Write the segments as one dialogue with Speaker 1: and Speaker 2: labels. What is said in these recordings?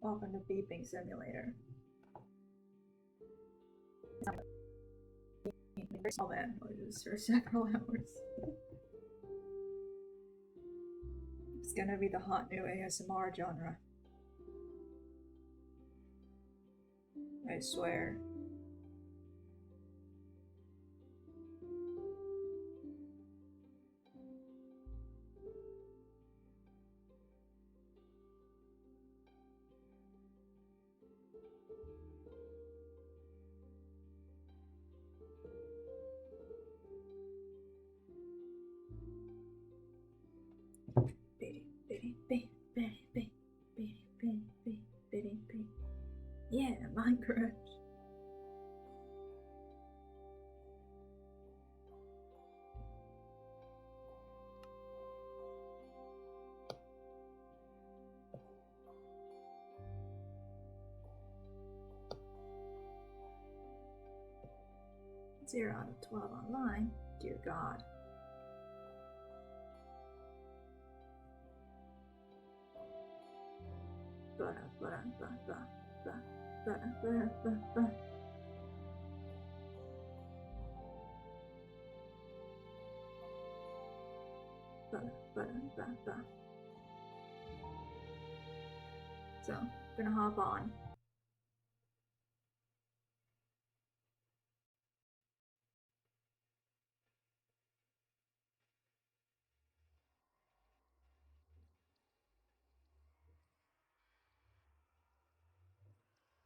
Speaker 1: Welcome to Beeping Simulator. All that noises for several hours. It's gonna be the hot new ASMR genre. I swear. Yeah, Minecraft. Zero out of 12 online. Dear God. So, gonna hop on.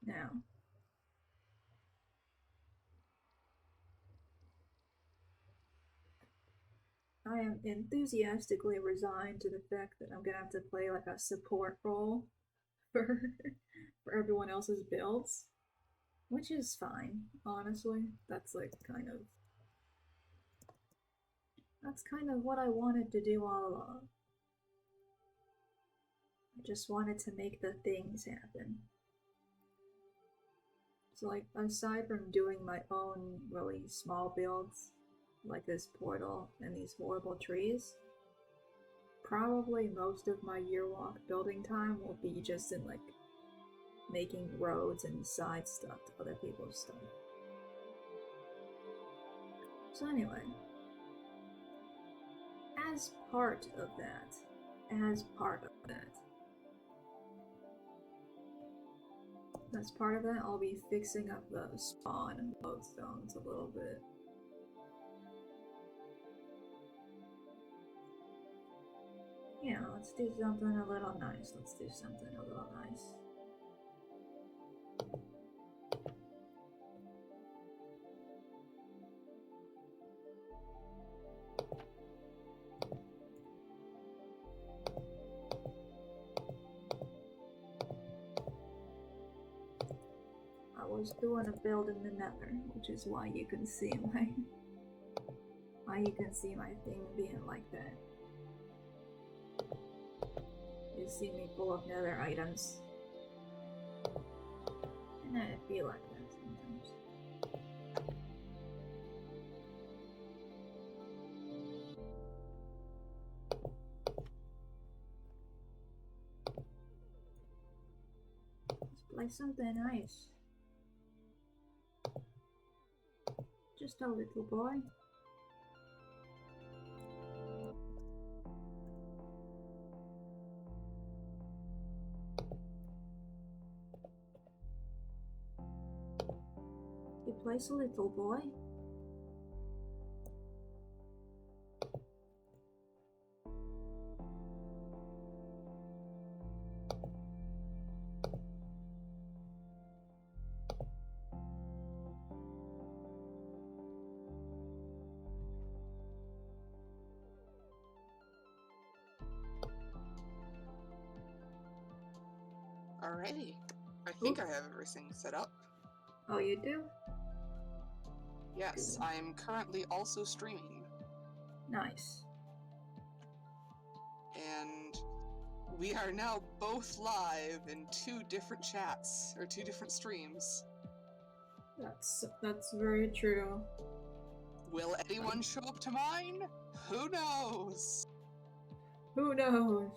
Speaker 1: Now, I am enthusiastically resigned to the fact that I'm gonna have to play like a support role for everyone else's builds, which is fine, honestly. That's kind of what I wanted to do all along. I just wanted to make the things happen. So like, aside from doing my own really small builds, like this portal and these horrible trees, probably most of my YearWalk building time will be just in like making roads and side stuff to other people's stuff. So anyway, as part of that, I'll be fixing up the spawn and lodestones a little bit. Yeah, let's do something a little nice. I was doing a build in the nether, which is why you can see my thing being like that. You see me full of nether items. And I feel like that sometimes. Let's play something nice. Just a little boy. place, little boy.
Speaker 2: Alrighty. I think I have everything set up.
Speaker 1: Oh, you do?
Speaker 2: Yes, I am currently also streaming.
Speaker 1: Nice.
Speaker 2: And we are now both live in 2 different chats, or 2 different streams.
Speaker 1: That's very true.
Speaker 2: Will anyone show up to mine? Who knows?
Speaker 1: Who knows?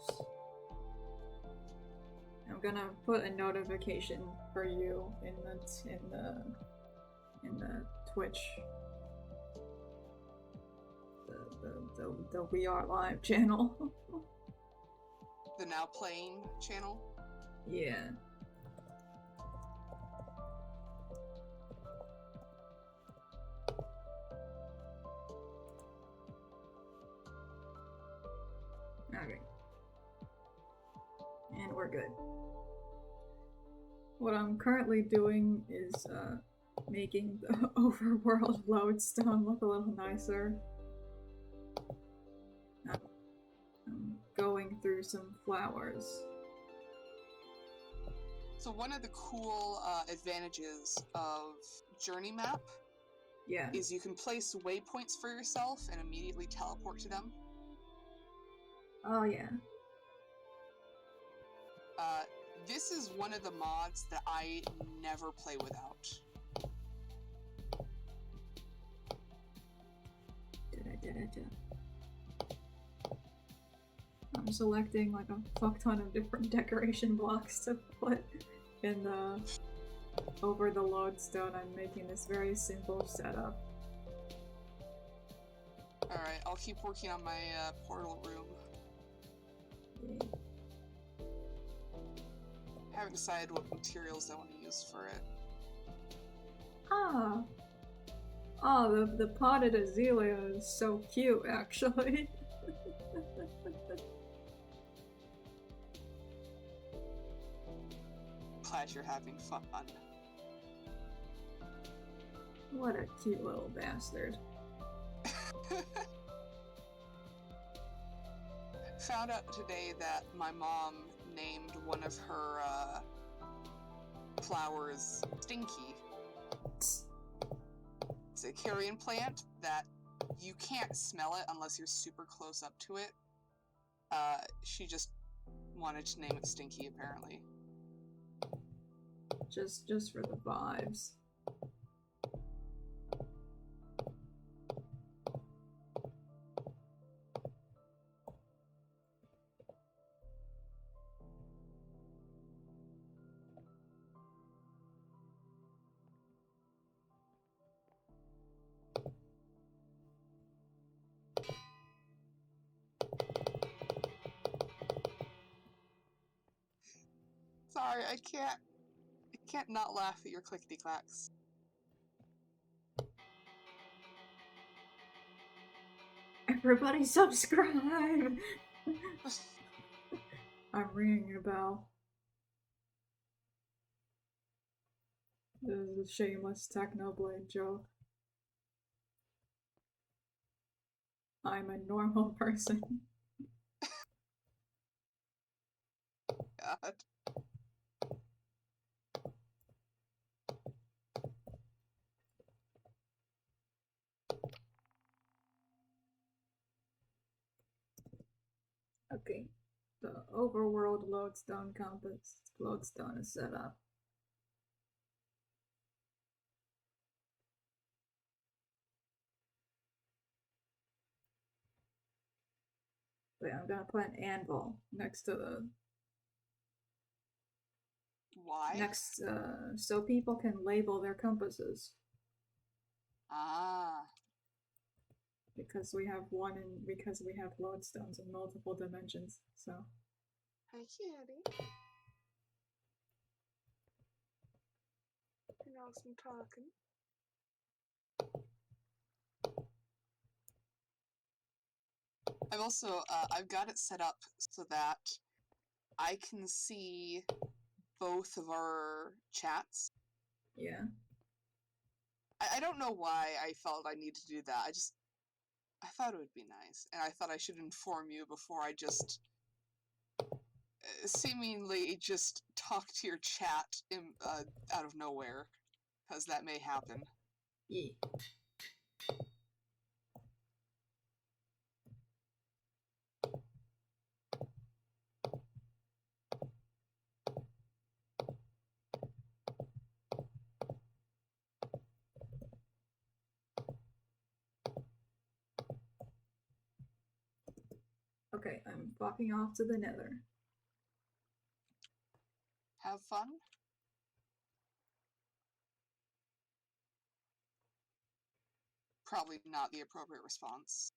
Speaker 1: I'm gonna put a notification for you in the Twitch, the We Are Live channel.
Speaker 2: The Now Playing channel?
Speaker 1: Yeah. Okay. And we're good. What I'm currently doing is making the overworld lodestone look a little nicer. I'm going through some flowers.
Speaker 2: So one of the cool advantages of Journey Map is you can place waypoints for yourself and immediately teleport to them.
Speaker 1: Oh yeah.
Speaker 2: This is one of the mods that I never play without.
Speaker 1: I'm selecting like a fuck ton of different decoration blocks to put in the over the lodestone. I'm making this very simple setup.
Speaker 2: Alright, I'll keep working on my portal room.
Speaker 1: Yeah.
Speaker 2: I haven't decided what materials I want to use for it.
Speaker 1: The potted azalea is so cute, actually.
Speaker 2: Glad you're having fun.
Speaker 1: What a cute little bastard.
Speaker 2: Found out today that my mom named one of her flowers Stinky. It's a carrion plant that you can't smell it unless you're super close up to it. She just wanted to name it Stinky, apparently.
Speaker 1: Just for the vibes.
Speaker 2: Sorry, I can't not laugh at your clickety-clacks.
Speaker 1: Everybody subscribe! I'm ringing a bell. This is a shameless Technoblade joke. I'm a normal person.
Speaker 2: God.
Speaker 1: Okay, the overworld lodestone lodestone is set up. Wait, I'm gonna put an anvil next to the...
Speaker 2: Why?
Speaker 1: So people can label their compasses.
Speaker 2: Ah.
Speaker 1: Because we have lodestones in multiple dimensions, so.
Speaker 2: Hi, kitty. You're awesome talking. I've also, I've got it set up so that I can see both of our chats.
Speaker 1: Yeah.
Speaker 2: I don't know why I felt I needed to do that. I thought it would be nice, and I thought I should inform you before I just seemingly just talk to your chat out of nowhere, because that may happen.
Speaker 1: Yeah. Okay, I'm walking off to the nether.
Speaker 2: Have fun? Probably not the appropriate response.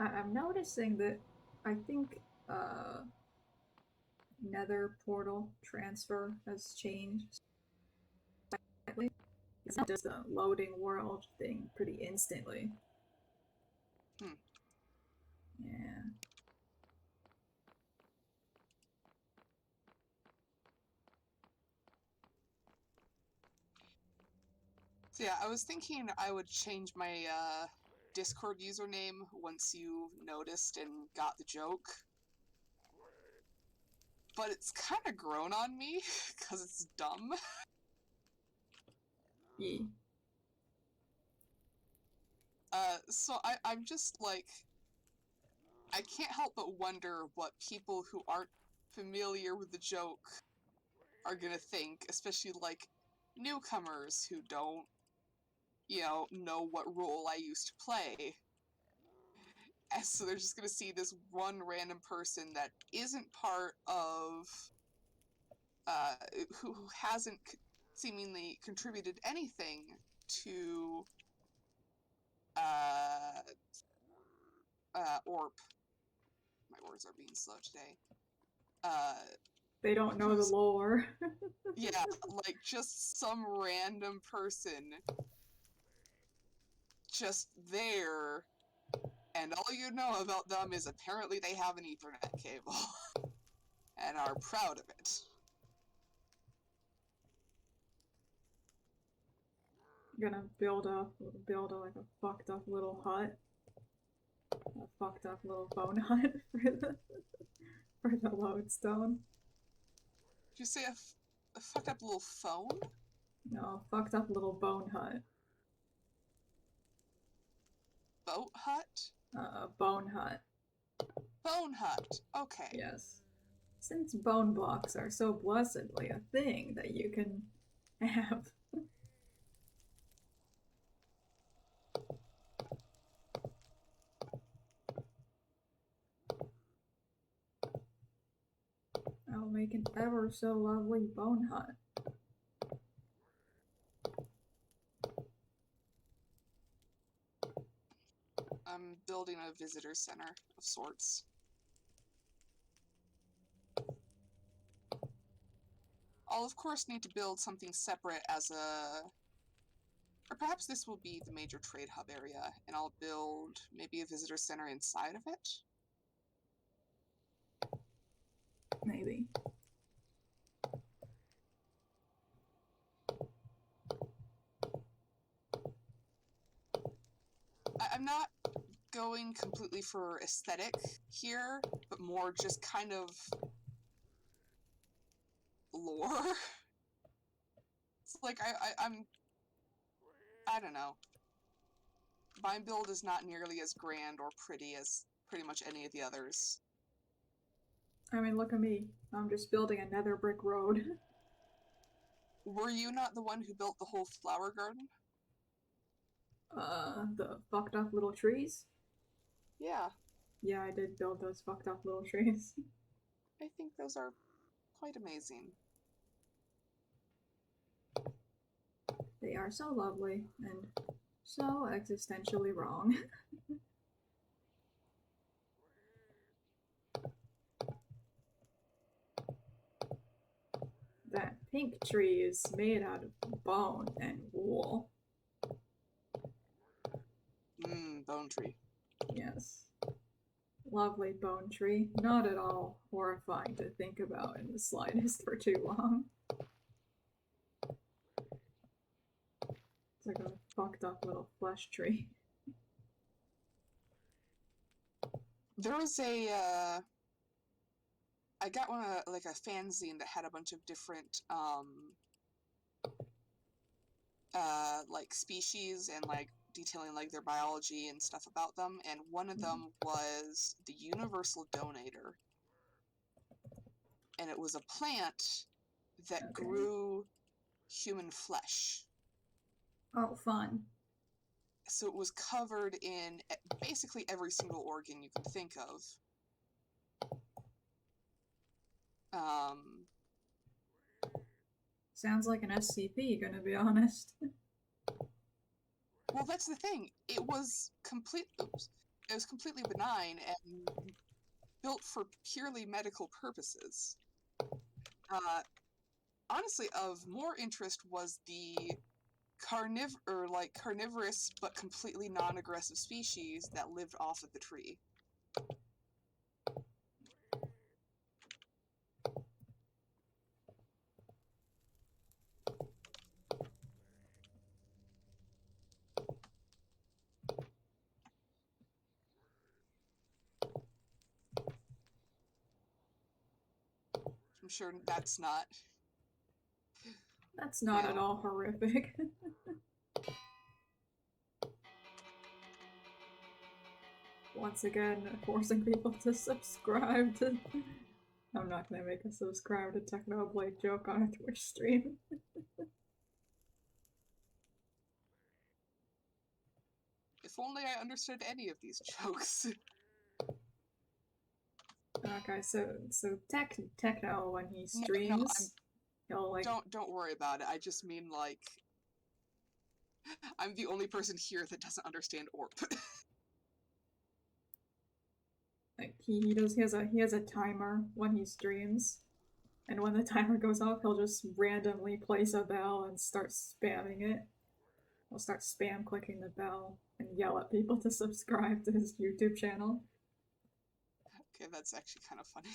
Speaker 1: I'm noticing that I think nether portal transfer has changed slightly. It's not just a loading world thing pretty instantly.
Speaker 2: Hmm.
Speaker 1: Yeah.
Speaker 2: So yeah, I was thinking I would change my Discord username once you noticed and got the joke. But it's kind of grown on me, because it's dumb.
Speaker 1: Yeah.
Speaker 2: So I'm just like, I can't help but wonder what people who aren't familiar with the joke are gonna think, especially like newcomers who don't, know what role I used to play. And so they're just gonna see this one random person that isn't part of, who hasn't seemingly contributed anything to, ORP. My words are being slow today.
Speaker 1: They don't know the lore.
Speaker 2: Yeah, like just some random person just there, and all you know about them is apparently they have an Ethernet cable and are proud of it.
Speaker 1: Gonna build a like a fucked up little hut, a fucked up little bone hut for the lodestone.
Speaker 2: Did you say a fucked up little phone?
Speaker 1: No, fucked up little bone hut.
Speaker 2: Boat hut?
Speaker 1: Bone hut.
Speaker 2: Bone hut. Okay.
Speaker 1: Yes. Since bone blocks are so blessedly a thing that you can have. I'll make an ever so lovely bone hut.
Speaker 2: I'm building a visitor center of sorts. I'll of course need to build something separate as a... Or perhaps this will be the major trade hub area, and I'll build maybe a visitor center inside of it?
Speaker 1: Maybe.
Speaker 2: I'm not going completely for aesthetic here, but more just kind of lore. It's like I don't know. My build is not nearly as grand or pretty as pretty much any of the others.
Speaker 1: I mean, look at me. I'm just building a nether brick road.
Speaker 2: Were you not the one who built the whole flower garden?
Speaker 1: The fucked up little trees?
Speaker 2: Yeah.
Speaker 1: Yeah, I did build those fucked up little trees.
Speaker 2: I think those are quite amazing.
Speaker 1: They are so lovely and so existentially wrong. pink trees made out of bone and wool.
Speaker 2: Bone tree.
Speaker 1: Yes. Lovely bone tree. Not at all horrifying to think about in the slightest for too long. It's like a fucked up little flesh tree.
Speaker 2: There was I got one like a fanzine that had a bunch of different like species and like detailing like their biology and stuff about them, and one of them was the universal donator, and it was a plant that grew human flesh.
Speaker 1: Oh, fun.
Speaker 2: So it was covered in basically every single organ you can think of.
Speaker 1: Sounds like an SCP, gonna be honest.
Speaker 2: Well, that's the thing. It was completely benign and built for purely medical purposes. Honestly, of more interest was the carnivorous but completely non-aggressive species that lived off of the tree. I'm sure that's not...
Speaker 1: That's not at all horrific. Once again, forcing people to subscribe to... I'm not gonna make a subscribe to Technoblade joke on a Twitch stream.
Speaker 2: If only I understood any of these jokes.
Speaker 1: Okay, so Techno, when he streams, he'll like...
Speaker 2: Don't worry about it. I just mean, like... I'm the only person here that doesn't understand ORP.
Speaker 1: Like, he has a timer when he streams, and when the timer goes off, he'll just randomly place a bell and start spamming it. He'll start spam clicking the bell and yell at people to subscribe to his YouTube channel.
Speaker 2: Okay, that's actually kind of funny.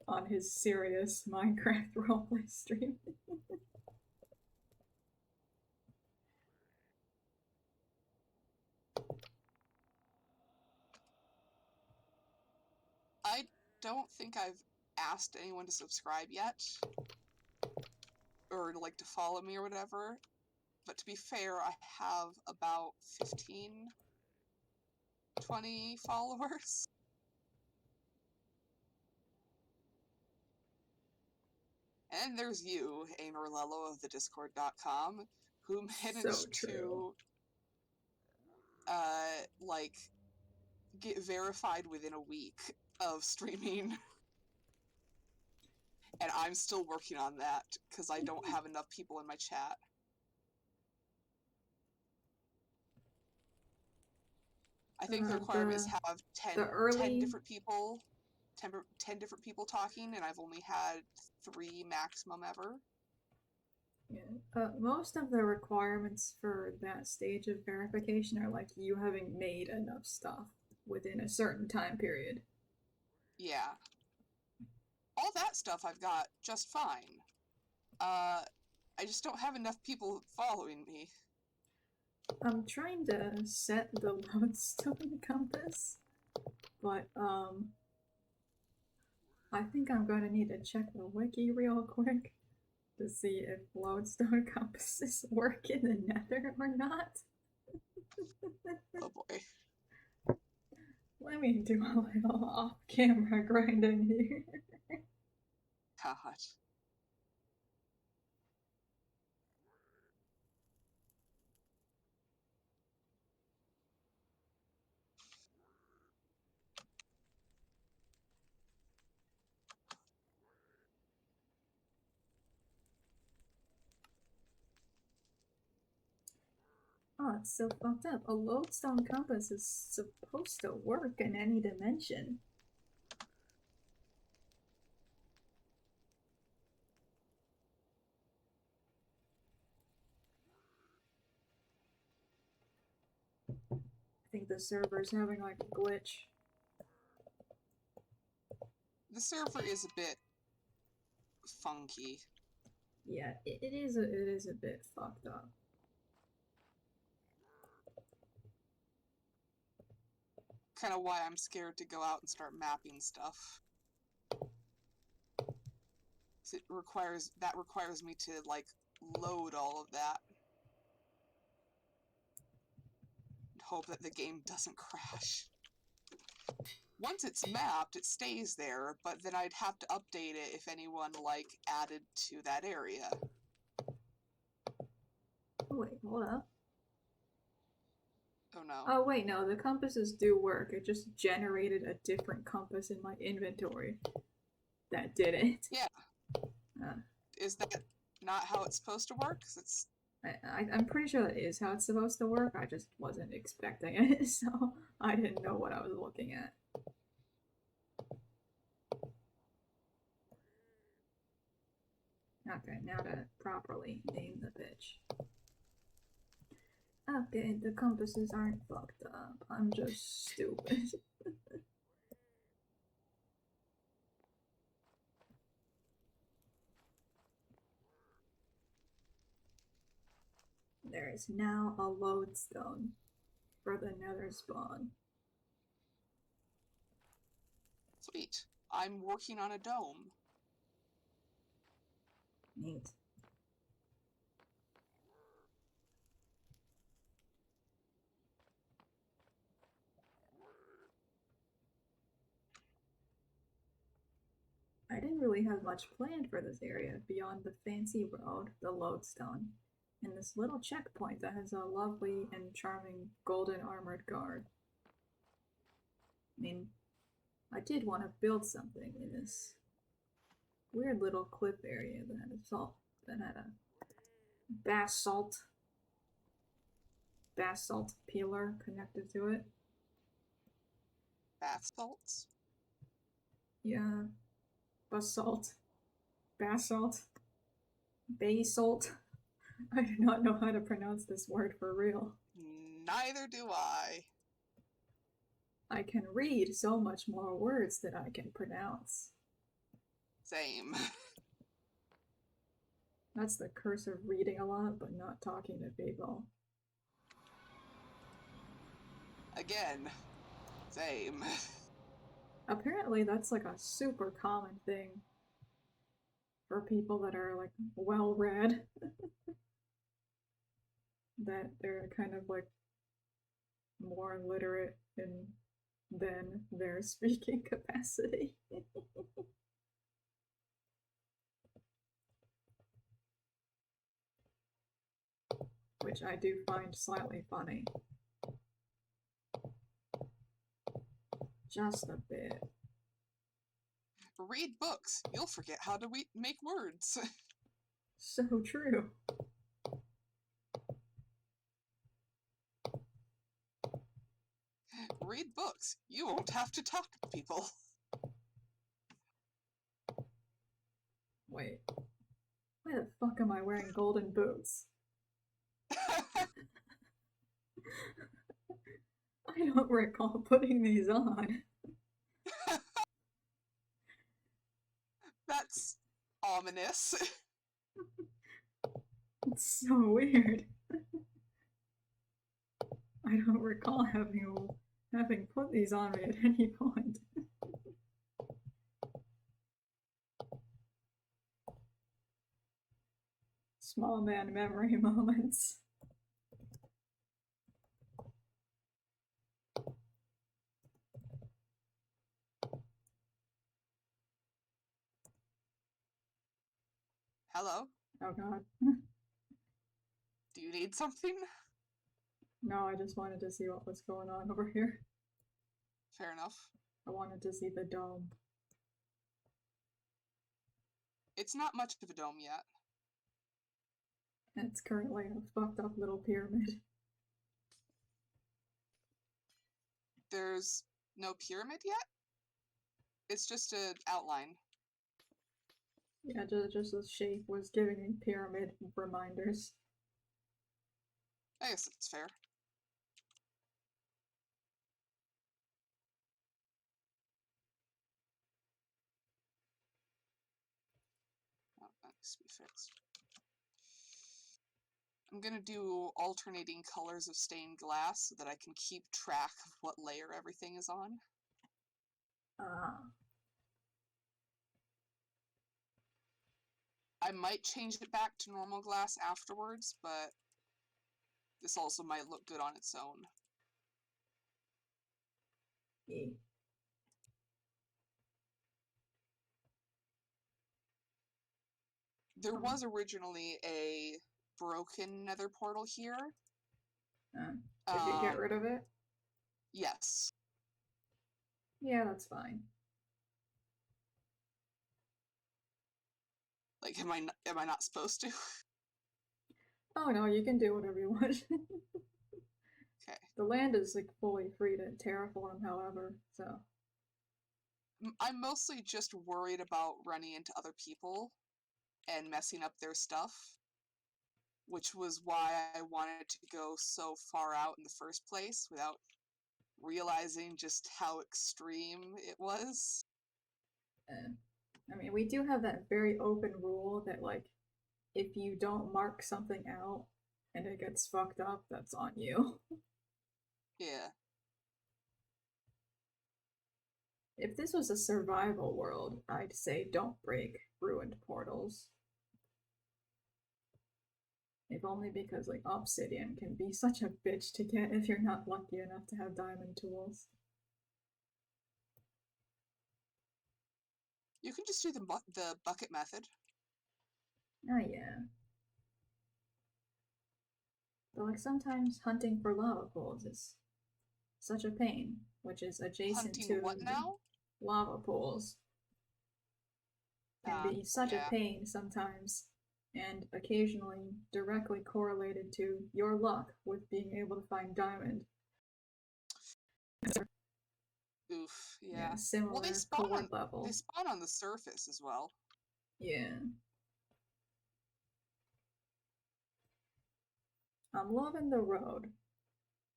Speaker 1: On his serious Minecraft roleplay stream.
Speaker 2: I don't think I've asked anyone to subscribe yet, or like to follow me or whatever, but to be fair, I have about 15, 20 followers. And there's you, aenor-llelo of the discord.com, who managed to like get verified within a week of streaming. And I'm still working on that because I don't have enough people in my chat. I think the requirement is have 10 different people, 10 different people talking, and I've only had 3 maximum ever.
Speaker 1: Yeah. Most of the requirements for that stage of verification are like you having made enough stuff within a certain time period.
Speaker 2: Yeah. All that stuff I've got just fine. I just don't have enough people following me.
Speaker 1: I'm trying to set the lodestone compass, but I think I'm going to need to check the wiki real quick to see if lodestone compasses work in the nether or not.
Speaker 2: Oh boy.
Speaker 1: Let me do a little off-camera grinding here.
Speaker 2: God.
Speaker 1: Oh, it's so fucked up. A lodestone compass is supposed to work in any dimension. think the server's having like a glitch.
Speaker 2: The server is a bit funky.
Speaker 1: Yeah, it is a bit fucked up.
Speaker 2: Kind of why I'm scared to go out and start mapping stuff. It requires me to like load all of that. And hope that the game doesn't crash. Once it's mapped, it stays there, but then I'd have to update it if anyone like added to that area.
Speaker 1: Oh, wait, hold up.
Speaker 2: Oh no.
Speaker 1: Oh wait, no, the compasses do work. It just generated a different compass in my inventory that didn't.
Speaker 2: Yeah. Is that not how it's supposed to work? 'Cause it's...
Speaker 1: I'm pretty sure that is how it's supposed to work. I just wasn't expecting it, so I didn't know what I was looking at. Okay, now to properly name the bitch. Okay, the compasses aren't fucked up. I'm just stupid. There is now a lodestone for the nether spawn.
Speaker 2: Sweet. I'm working on a dome.
Speaker 1: Neat. I didn't really have much planned for this area beyond the fancy road, the lodestone, and this little checkpoint that has a lovely and charming golden armored guard. I mean, I did want to build something in this weird little cliff area that had a basalt pillar connected to it.
Speaker 2: Bath salts?
Speaker 1: Yeah. Basalt. Basalt. Basalt. I do not know how to pronounce this word for real.
Speaker 2: Neither do I.
Speaker 1: I can read so much more words than I can pronounce.
Speaker 2: Same.
Speaker 1: That's the curse of reading a lot but not talking to people.
Speaker 2: Again. Same.
Speaker 1: Apparently that's like a super common thing for people that are like well read. That they're kind of like more literate than their speaking capacity. Which I do find slightly funny. Just a bit.
Speaker 2: Read books. You'll forget how to make words.
Speaker 1: So true.
Speaker 2: Read books. You won't have to talk to people.
Speaker 1: Wait. Why the fuck am I wearing golden boots? I don't recall putting these on.
Speaker 2: That's ominous.
Speaker 1: It's so weird. I don't recall having put these on me at any point. Small man memory moments.
Speaker 2: Hello?
Speaker 1: Oh god.
Speaker 2: Do you need something?
Speaker 1: No, I just wanted to see what was going on over here.
Speaker 2: Fair enough.
Speaker 1: I wanted to see the dome.
Speaker 2: It's not much of a dome yet.
Speaker 1: It's currently a fucked up little pyramid.
Speaker 2: There's no pyramid yet? It's just an outline.
Speaker 1: Yeah, just the shape was giving me pyramid reminders.
Speaker 2: I guess that's fair. That needs to be fixed. I'm gonna do alternating colors of stained glass so that I can keep track of what layer everything is on. I might change it back to normal glass afterwards, but this also might look good on its own.
Speaker 1: Yeah.
Speaker 2: There was originally a broken nether portal here.
Speaker 1: Did you get rid of it?
Speaker 2: Yes.
Speaker 1: Yeah, that's fine.
Speaker 2: Like, am I not supposed to?
Speaker 1: Oh no, you can do whatever you want.
Speaker 2: Okay.
Speaker 1: The land is like fully free to terraform, however, so.
Speaker 2: I'm mostly just worried about running into other people and messing up their stuff, which was why I wanted to go so far out in the first place without realizing just how extreme it was.
Speaker 1: I mean, we do have that very open rule that, like, if you don't mark something out and it gets fucked up, that's on you.
Speaker 2: Yeah.
Speaker 1: If this was a survival world, I'd say don't break ruined portals. If only because, like, obsidian can be such a bitch to get if you're not lucky enough to have diamond tools.
Speaker 2: You can just do the bucket method.
Speaker 1: Oh, yeah. But, like, sometimes hunting for lava pools is such a pain, which is adjacent
Speaker 2: Hunting
Speaker 1: to
Speaker 2: what now?
Speaker 1: lava pools. Can be such
Speaker 2: Yeah.
Speaker 1: a pain sometimes, and occasionally directly correlated to your luck with being able to find diamond.
Speaker 2: Oof, yeah.
Speaker 1: Yeah, similar
Speaker 2: Well,
Speaker 1: core level.
Speaker 2: They spawn on the surface as well.
Speaker 1: Yeah. I'm loving the road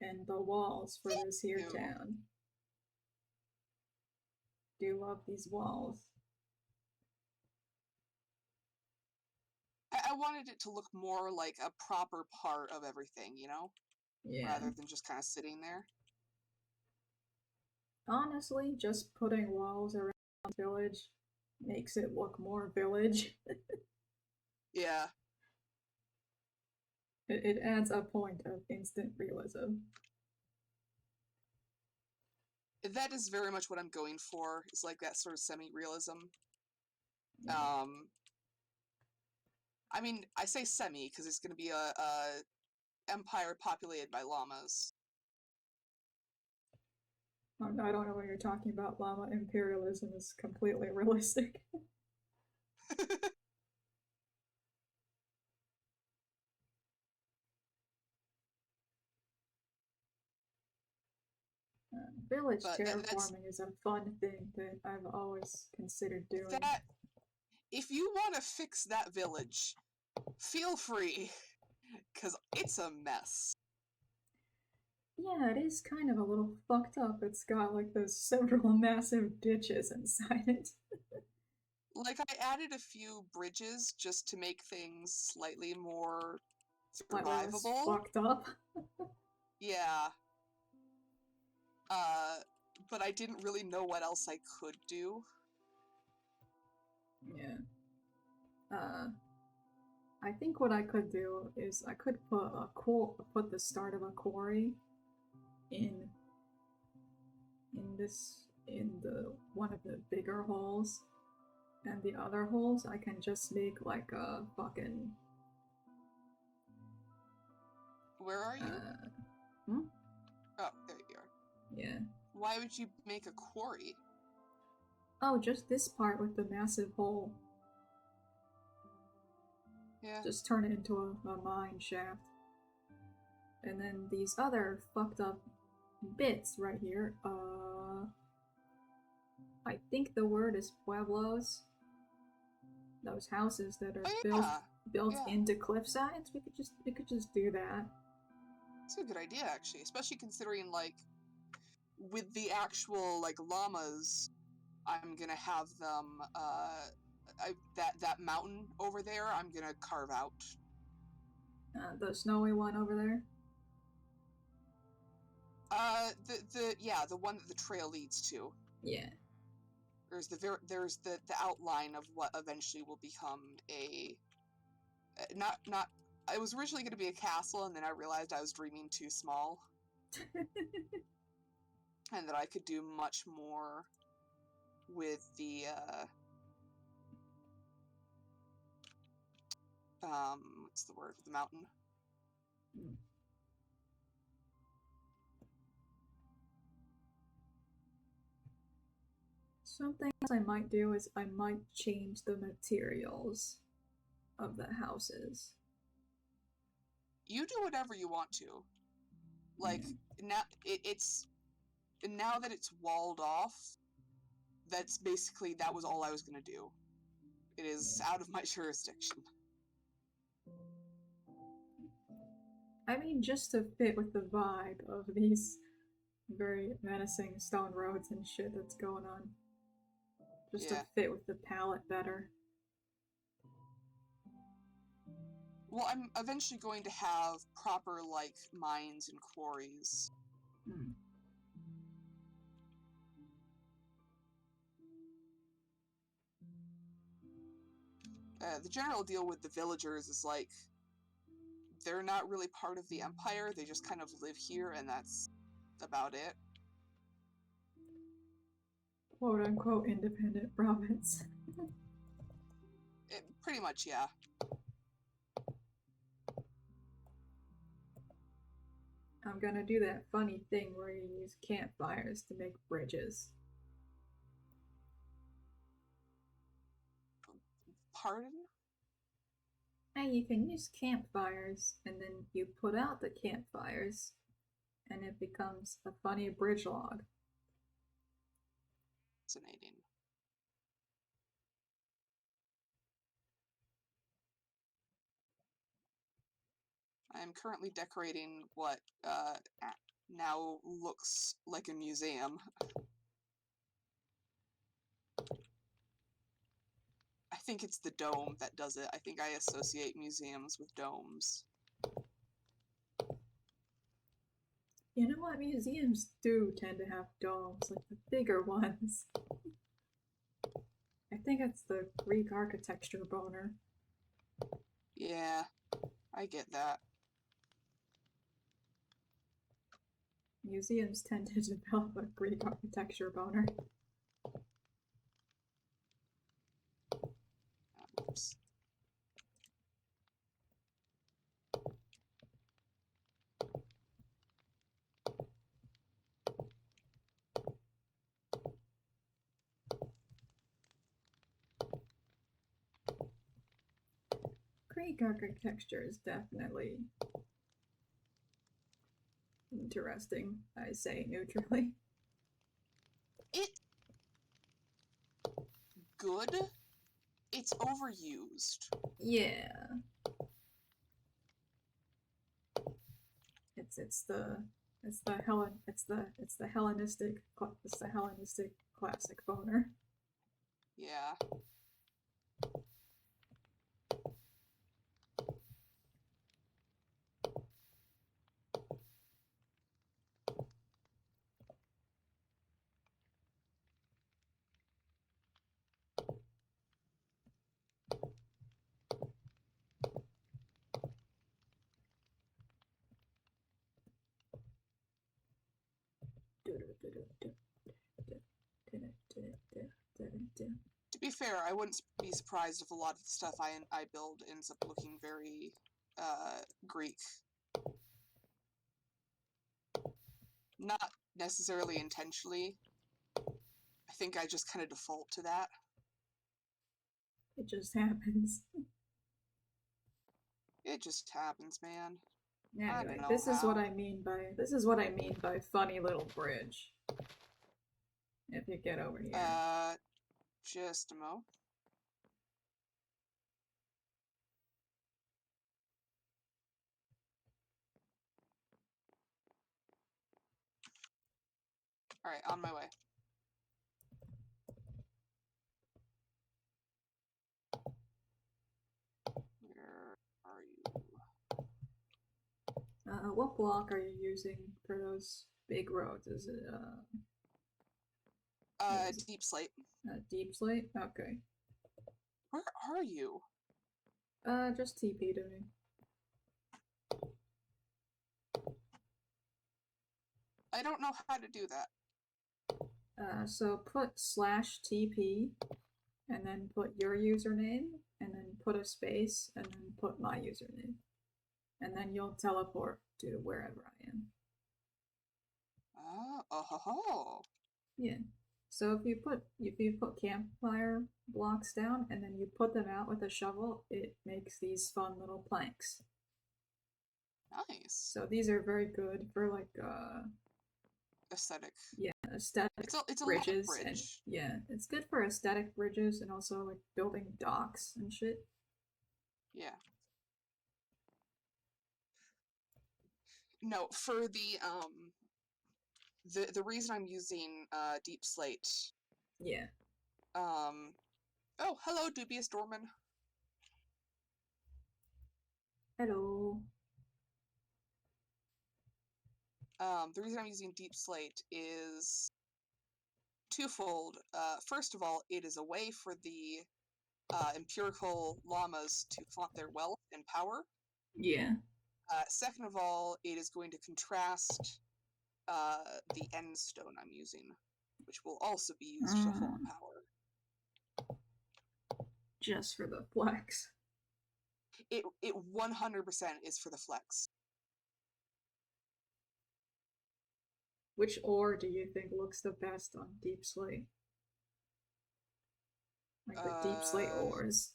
Speaker 1: and the walls for this here town. Do love these walls.
Speaker 2: I wanted it to look more like a proper part of everything, you know?
Speaker 1: Yeah.
Speaker 2: Rather than just kind of sitting there.
Speaker 1: Honestly, just putting walls around the village makes it look more village.
Speaker 2: Yeah.
Speaker 1: It adds a point of instant realism.
Speaker 2: That is very much what I'm going for. It's like that sort of semi-realism.
Speaker 1: Yeah.
Speaker 2: I mean, I say semi because it's going to be a empire populated by llamas.
Speaker 1: I don't know what you're talking about. Llama imperialism is completely realistic. Village terraforming is a fun thing that I've always considered doing.
Speaker 2: If you want to fix that village, feel free, because it's a mess.
Speaker 1: Yeah, it is kind of a little fucked up. It's got like those several massive ditches inside it.
Speaker 2: Like, I added a few bridges just to make things slightly more survivable.
Speaker 1: Fucked up.
Speaker 2: Yeah. But I didn't really know what else I could do.
Speaker 1: Yeah. I think what I could do is I could put the start of a quarry in the one of the bigger holes, and the other holes I can just make like a fucking.
Speaker 2: Where are you? Oh, there you are.
Speaker 1: Yeah.
Speaker 2: Why would you make a quarry?
Speaker 1: Oh, just this part with the massive hole.
Speaker 2: Yeah.
Speaker 1: Just turn it into a mine shaft. And then these other fucked up bits right here, I think the word is pueblos. Those houses that are built into cliff sides. We could just do that.
Speaker 2: It's a good idea, actually, especially considering, like, with the actual, like, llamas, I'm gonna have them that mountain over there, I'm gonna carve out.
Speaker 1: The snowy one over there?
Speaker 2: The one that the trail leads to.
Speaker 1: Yeah.
Speaker 2: There's the outline of what eventually will become a not it was originally going to be a castle, and then I realized I was dreaming too small. And that I could do much more with the what's the word for the mountain?
Speaker 1: Something else I might do is I might change the materials of the houses.
Speaker 2: You do whatever you want to. Like, now that it's walled off, that was all I was gonna do. It is out of my jurisdiction.
Speaker 1: I mean, just to fit with the vibe of these very menacing stone roads and shit that's going on. Just to fit with the palette better.
Speaker 2: Well, I'm eventually going to have proper, like, mines and quarries. The general deal with the villagers is, like, they're not really part of the empire, they just kind of live here, and that's about it.
Speaker 1: Quote-unquote independent province.
Speaker 2: Pretty much, yeah.
Speaker 1: I'm gonna do that funny thing where you use campfires to make bridges.
Speaker 2: Pardon?
Speaker 1: Hey, you can use campfires, and then you put out the campfires, and it becomes a funny bridge log.
Speaker 2: Fascinating. I am currently decorating what now looks like a museum. I think it's the dome that does it. I think I associate museums with domes.
Speaker 1: You know what? Museums do tend to have domes, like the bigger ones. I think it's the Greek architecture boner.
Speaker 2: Yeah, I get that.
Speaker 1: Museums tend to develop a Greek architecture boner.
Speaker 2: Oops.
Speaker 1: Greek architecture is definitely interesting, I say neutrally.
Speaker 2: Good? It's overused.
Speaker 1: Yeah. It's the Hellenistic classic boner.
Speaker 2: Yeah. To be fair, I wouldn't be surprised if a lot of the stuff I build ends up looking very Greek. Not necessarily intentionally. I think I just kind of default to that.
Speaker 1: It just happens.
Speaker 2: It just happens, man.
Speaker 1: Anyway, this is what I mean by funny little bridge. If you get over here.
Speaker 2: Just a mo. Alright, on my way.
Speaker 1: What block are you using for those big roads? Is it
Speaker 2: deep slate.
Speaker 1: deep slate? Okay.
Speaker 2: Where are you?
Speaker 1: Just TP to me.
Speaker 2: I don't know how to do that.
Speaker 1: So put /TP, and then put your username, and then put a space, and then put my username. And then you'll teleport to wherever I am.
Speaker 2: Oh.
Speaker 1: Yeah. So if you put campfire blocks down and then you put them out with a shovel, it makes these fun little planks.
Speaker 2: Nice.
Speaker 1: So these are very good for like
Speaker 2: aesthetic.
Speaker 1: Yeah, aesthetic
Speaker 2: it's a
Speaker 1: bridges.
Speaker 2: Lot of bridge.
Speaker 1: And yeah, it's good for aesthetic bridges and also like building docks and shit.
Speaker 2: Yeah. No, for the reason I'm using deep slate.
Speaker 1: Yeah.
Speaker 2: Oh, hello, dubious doorman.
Speaker 1: Hello.
Speaker 2: The reason I'm using deep slate is twofold. First of all, it is a way for the empirical llamas to flaunt their wealth and power.
Speaker 1: Yeah.
Speaker 2: Second of all, it is going to contrast the end stone I'm using, which will also be used to hold power.
Speaker 1: Just for the flex.
Speaker 2: It 100% is for the flex.
Speaker 1: Which ore do you think looks the best on deep slate? Like the deep slate ores.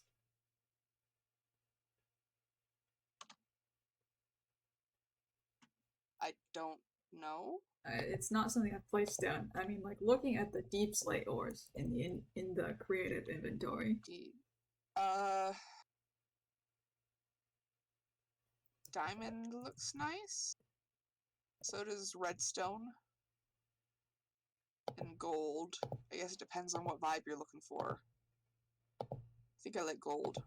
Speaker 2: I don't know.
Speaker 1: It's not something I've placed down. I mean, like looking at the deep slate ores in the creative inventory.
Speaker 2: Diamond looks nice. So does redstone. And gold. I guess it depends on what vibe you're looking for. I think I like gold.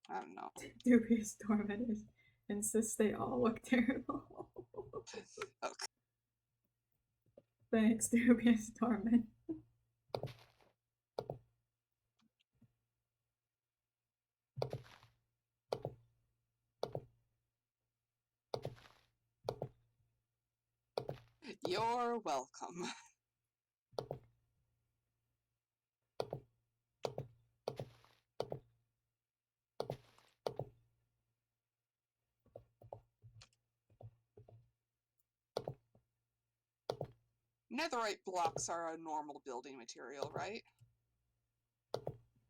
Speaker 2: I don't know.
Speaker 1: Dubious tormentors insist they all look terrible.
Speaker 2: Okay.
Speaker 1: Thanks, Dubious Torment.
Speaker 2: You're welcome. Netherite blocks are a normal building material, right?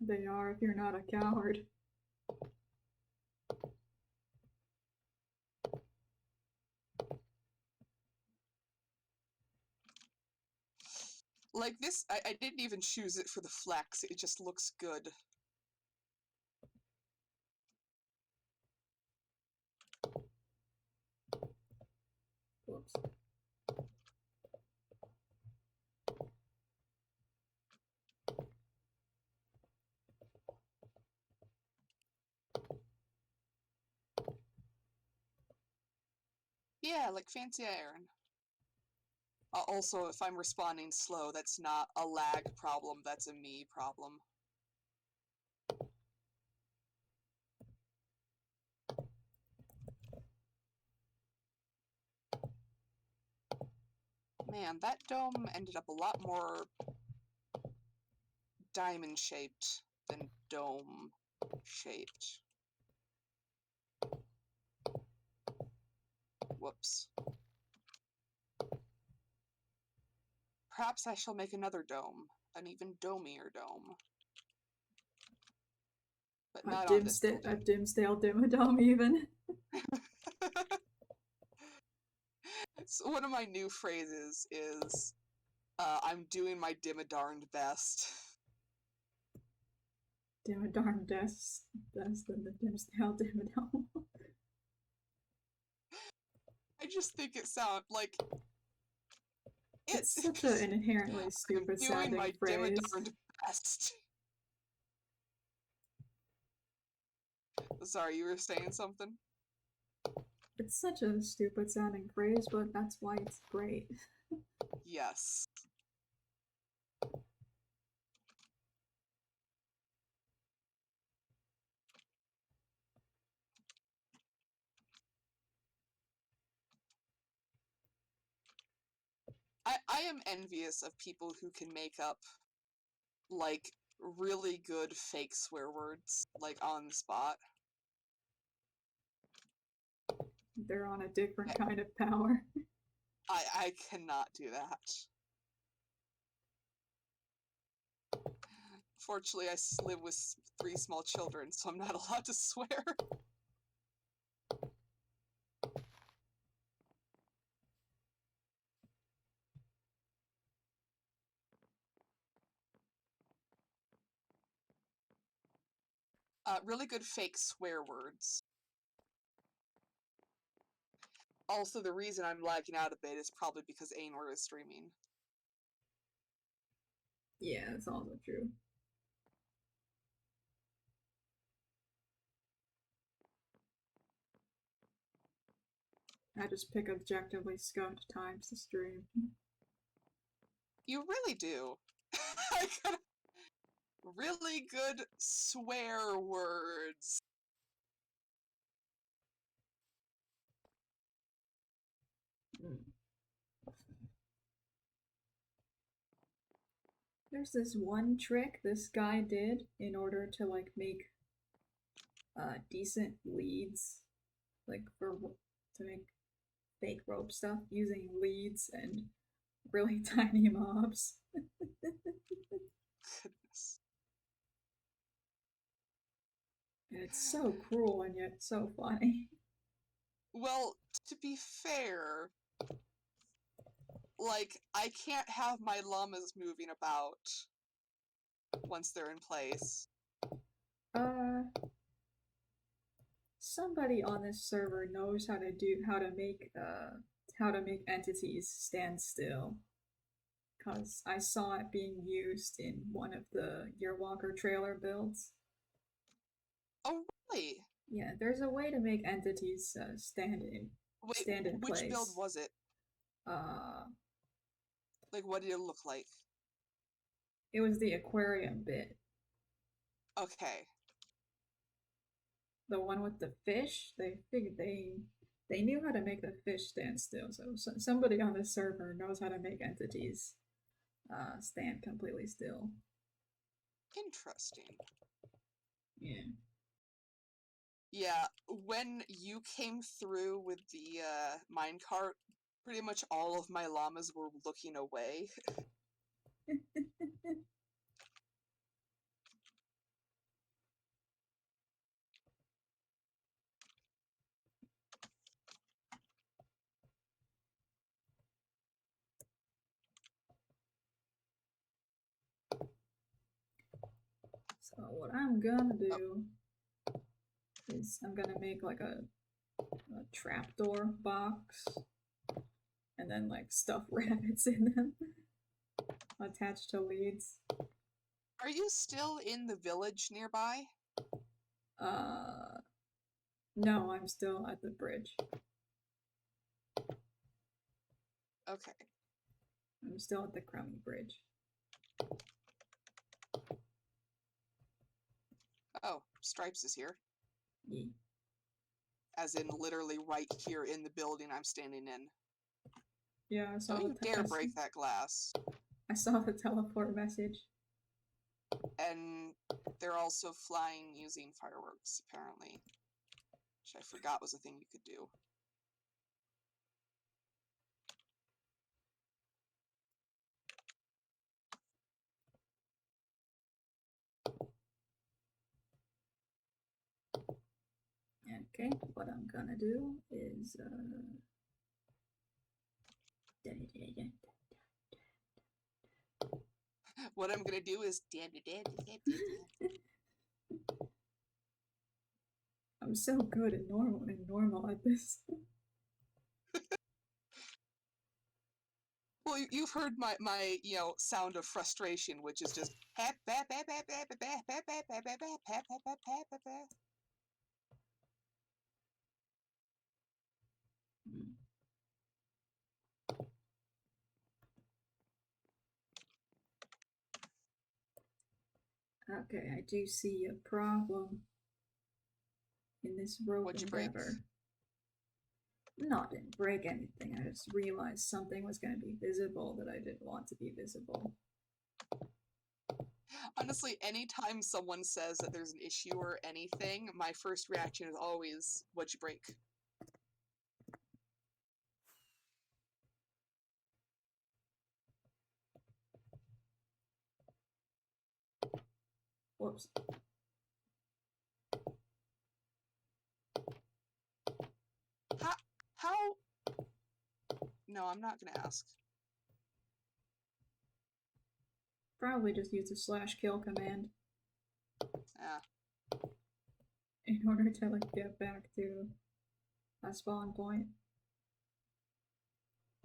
Speaker 1: They are if you're not a coward.
Speaker 2: Like this, I didn't even choose it for the flex, it just looks good.
Speaker 1: Whoops.
Speaker 2: Yeah, like fancy iron. Also, if I'm responding slow, that's not a lag problem, that's a me problem. Man, that dome ended up a lot more diamond-shaped than dome-shaped. Whoops. Perhaps I shall make another dome, an even domier dome. But not on this building.
Speaker 1: A Dimsdale Dimmadome even.
Speaker 2: So one of my new phrases is, I'm doing my dimmadarned best.
Speaker 1: Dimmadarned best than the Dimsdale Dimmadome.
Speaker 2: I just think it sounds like...
Speaker 1: It's such an inherently stupid sounding phrase.
Speaker 2: Dimmadarned best. Sorry, you were saying something?
Speaker 1: It's such a stupid sounding phrase, but that's why it's great.
Speaker 2: Yes. I am envious of people who can make up, like, really good fake swear words, like, on the spot.
Speaker 1: They're on a different
Speaker 2: Yeah.
Speaker 1: kind of power.
Speaker 2: I cannot do that. Fortunately, I live with 3 small children, so I'm not allowed to swear. Really good fake swear words. Also, the reason I'm lagging out a bit is probably because Aenor is streaming.
Speaker 1: Yeah, that's also true. I just pick objectively scuffed times to stream.
Speaker 2: You really do. I got really good swear words.
Speaker 1: There's this one trick this guy did in order to like make decent leads, like for to make fake rope stuff using leads and really tiny mobs.
Speaker 2: Goodness.
Speaker 1: And it's so cruel and yet so funny.
Speaker 2: Well, to be fair, like, I can't have my llamas moving about once they're in place.
Speaker 1: Somebody on this server knows how to make entities stand still. Cause I saw it being used in one of the YearWalker trailer builds.
Speaker 2: Oh, really?
Speaker 1: Yeah, there's a way to make entities stand
Speaker 2: Wait,
Speaker 1: in
Speaker 2: which build
Speaker 1: place.
Speaker 2: was it?
Speaker 1: Uh,
Speaker 2: Like, what did it look like?
Speaker 1: it was the aquarium bit,
Speaker 2: Okay.
Speaker 1: the one with the fish. They figured they knew how to make the fish stand still. So somebody on this server knows how to make entities stand completely still.
Speaker 2: Interesting.
Speaker 1: Yeah.
Speaker 2: Yeah, when you came through with the minecart, pretty much all of my llamas were looking away.
Speaker 1: So what I'm gonna do is I'm gonna make like a trapdoor box and then like stuff rabbits in them attached to leads.
Speaker 2: Are you still in the village nearby?
Speaker 1: No, I'm still at the bridge.
Speaker 2: Okay.
Speaker 1: I'm still at the crummy bridge.
Speaker 2: Oh, Stripes is here.
Speaker 1: Yeah.
Speaker 2: As in literally right here in the building I'm standing in.
Speaker 1: Yeah, I saw
Speaker 2: Don't you dare break that glass.
Speaker 1: I saw the teleport message.
Speaker 2: And they're also flying using fireworks, apparently. Which I forgot was a thing you could do.
Speaker 1: Okay, what I'm gonna do is
Speaker 2: What I'm gonna do is
Speaker 1: I'm so good at normal at this.
Speaker 2: Well, you've heard my sound of frustration, which is just
Speaker 1: Okay, I do see a problem in this rope
Speaker 2: What'd you break?
Speaker 1: endeavor. No, I didn't break anything. I just realized something was going to be visible that I didn't want to be visible.
Speaker 2: Honestly, anytime someone says that there's an issue or anything, my first reaction is always, what'd you break?
Speaker 1: Whoops.
Speaker 2: How? No, I'm not gonna ask.
Speaker 1: Probably just use the /kill command.
Speaker 2: Yeah.
Speaker 1: In order to like get back to a spawn point.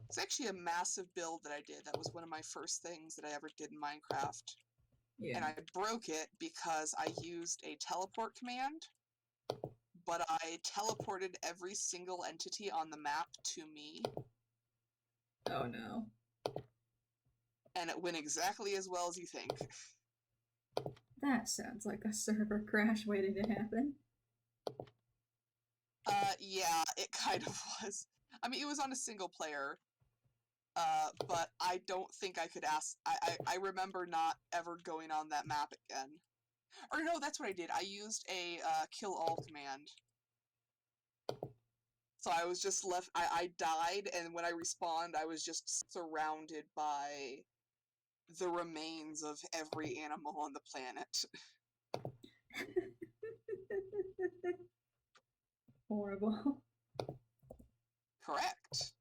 Speaker 2: It's actually a massive build that I did. That was one of my first things that I ever did in Minecraft.
Speaker 1: Yeah.
Speaker 2: And I broke it because I used a teleport command, but I teleported every single entity on the map to me.
Speaker 1: Oh no.
Speaker 2: And it went exactly as well as you think.
Speaker 1: That sounds like a server crash waiting to happen.
Speaker 2: Yeah, it kind of was. I mean, it was on a single player, but I don't think I could ask. I remember not ever going on that map again. Or no, that's what I did. I used a kill all command. So I was just left. I died, and when I respawned, I was just surrounded by the remains of every animal on the planet.
Speaker 1: Horrible.
Speaker 2: Correct.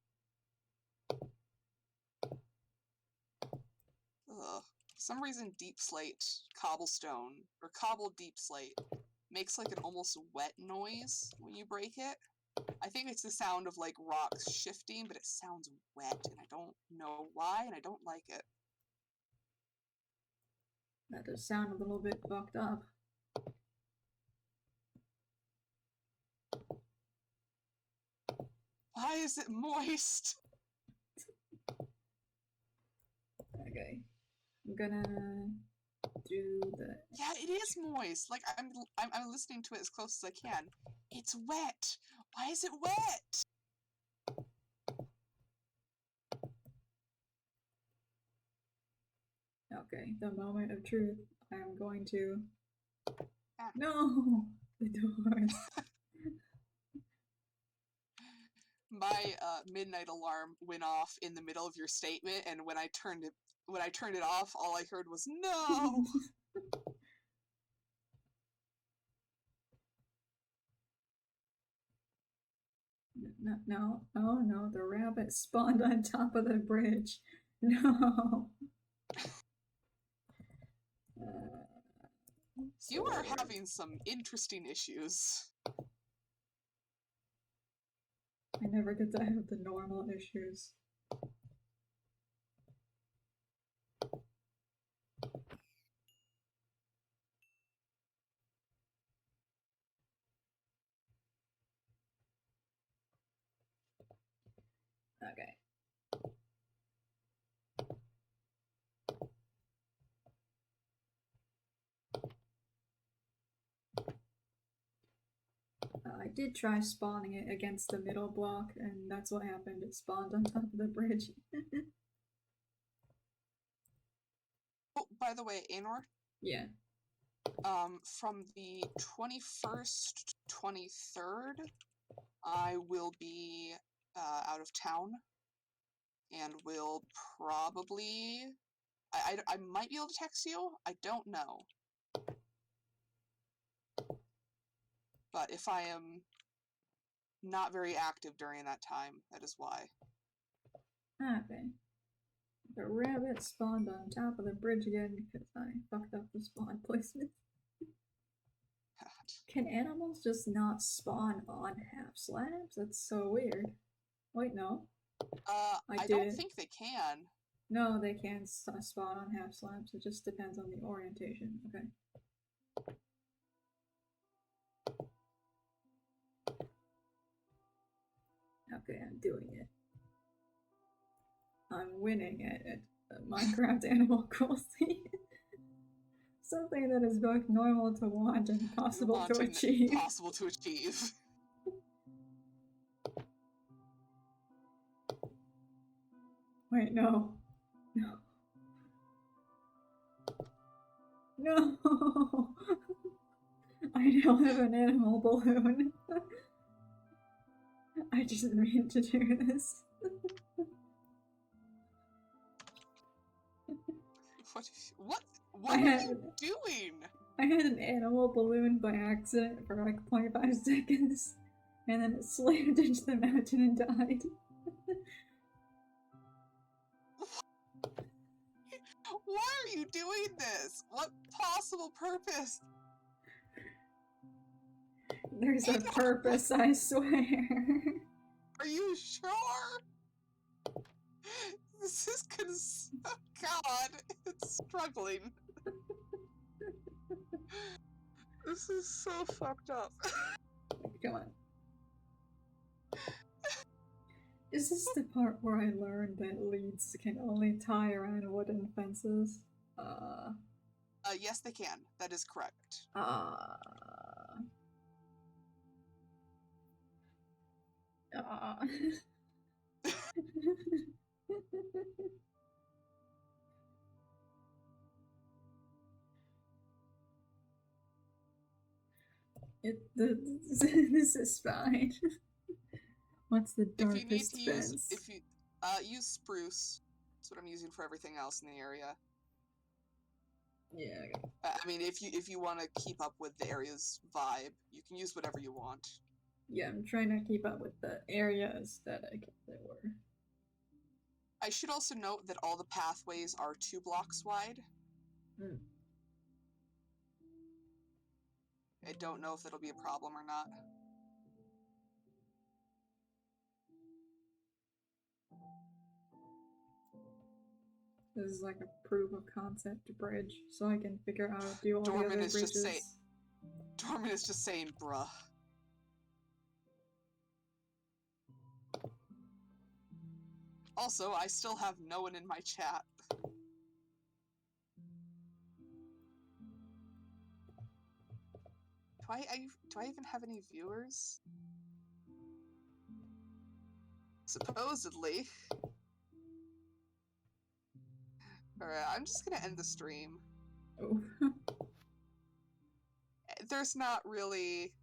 Speaker 2: Ugh. For some reason, deep slate, cobblestone, or cobbled deep slate makes like an almost wet noise when you break it. I think it's the sound of like rocks shifting, but it sounds wet, and I don't know why, and I don't like it.
Speaker 1: That does sound a little bit fucked up.
Speaker 2: Why is it moist?
Speaker 1: Okay. I'm gonna do the...
Speaker 2: Yeah, it is moist. Like I'm listening to it as close as I can. It's wet. Why is it wet?
Speaker 1: Okay, the moment of truth. I'm going to...
Speaker 2: Ah.
Speaker 1: No! The doors.
Speaker 2: My midnight alarm went off in the middle of your statement, and when I turned it off, all I heard was no.
Speaker 1: No, oh no, the rabbit spawned on top of the bridge. No.
Speaker 2: You are having some interesting issues.
Speaker 1: I never get to have the normal issues. Okay. I did try spawning it against the middle block, and that's what happened. It spawned on top of the bridge.
Speaker 2: Oh, by the way, Aenor?
Speaker 1: Yeah.
Speaker 2: From the 21st to 23rd, I will be out of town, and will probably... I might be able to text you? I don't know. But if I am not very active during that time, that is why.
Speaker 1: Okay. The rabbit spawned on top of the bridge again because I fucked up the spawn placement. Can animals just not spawn on half slabs? That's so weird. Wait, no.
Speaker 2: I don't think they can.
Speaker 1: No, they can spawn on half slabs. It just depends on the orientation. Okay. Okay, I'm doing it. I'm winning at Minecraft Animal Cruelty. Something that is both normal to want and possible to achieve.
Speaker 2: Possible to achieve.
Speaker 1: Wait, no. No. No! I don't have an animal balloon. I didn't mean to do this.
Speaker 2: What are you doing?
Speaker 1: I had an animal balloon by accident for like 0.5 seconds, and then it slammed into the mountain and died.
Speaker 2: Why are you doing this? What possible purpose?
Speaker 1: There's a purpose, I swear.
Speaker 2: Are you sure? This is oh God, it's struggling. This is so fucked up.
Speaker 1: Come on. Is this the part where I learned that leads can only tie around wooden fences?
Speaker 2: Yes, they can. That is correct.
Speaker 1: This is fine. What's the darkest fence?
Speaker 2: Use spruce. That's what I'm using for everything else in the area.
Speaker 1: Yeah.
Speaker 2: I mean, if you want to keep up with the area's vibe, you can use whatever you want.
Speaker 1: Yeah, I'm trying to keep up with the area aesthetic, as it were.
Speaker 2: I should also note that all the pathways are 2 blocks wide. I don't know if that'll be a problem or not.
Speaker 1: This is like a proof of concept bridge, so I can figure out how to do all the other bridges.
Speaker 2: Dorman is just saying, bruh. Also, I still have no one in my chat. Do I even have any viewers? Supposedly. Alright, I'm just gonna end the stream.
Speaker 1: Oh.
Speaker 2: There's not really...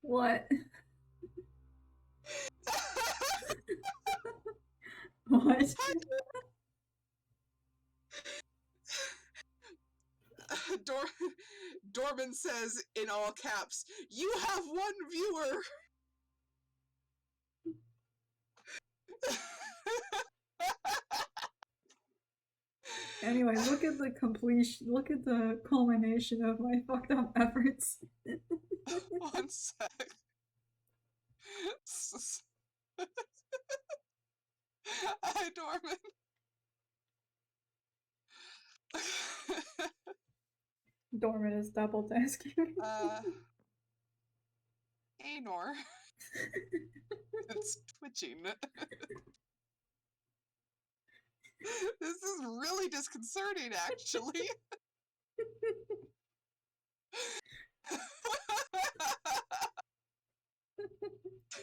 Speaker 1: What? What?
Speaker 2: Dorman says in all caps, "You have 1 viewer!"
Speaker 1: Anyway, look at the culmination of my fucked up efforts.
Speaker 2: 1 sec. Hi, Dorman.
Speaker 1: Dorman is double tasking.
Speaker 2: Aenor. It's twitching. This is really disconcerting, actually.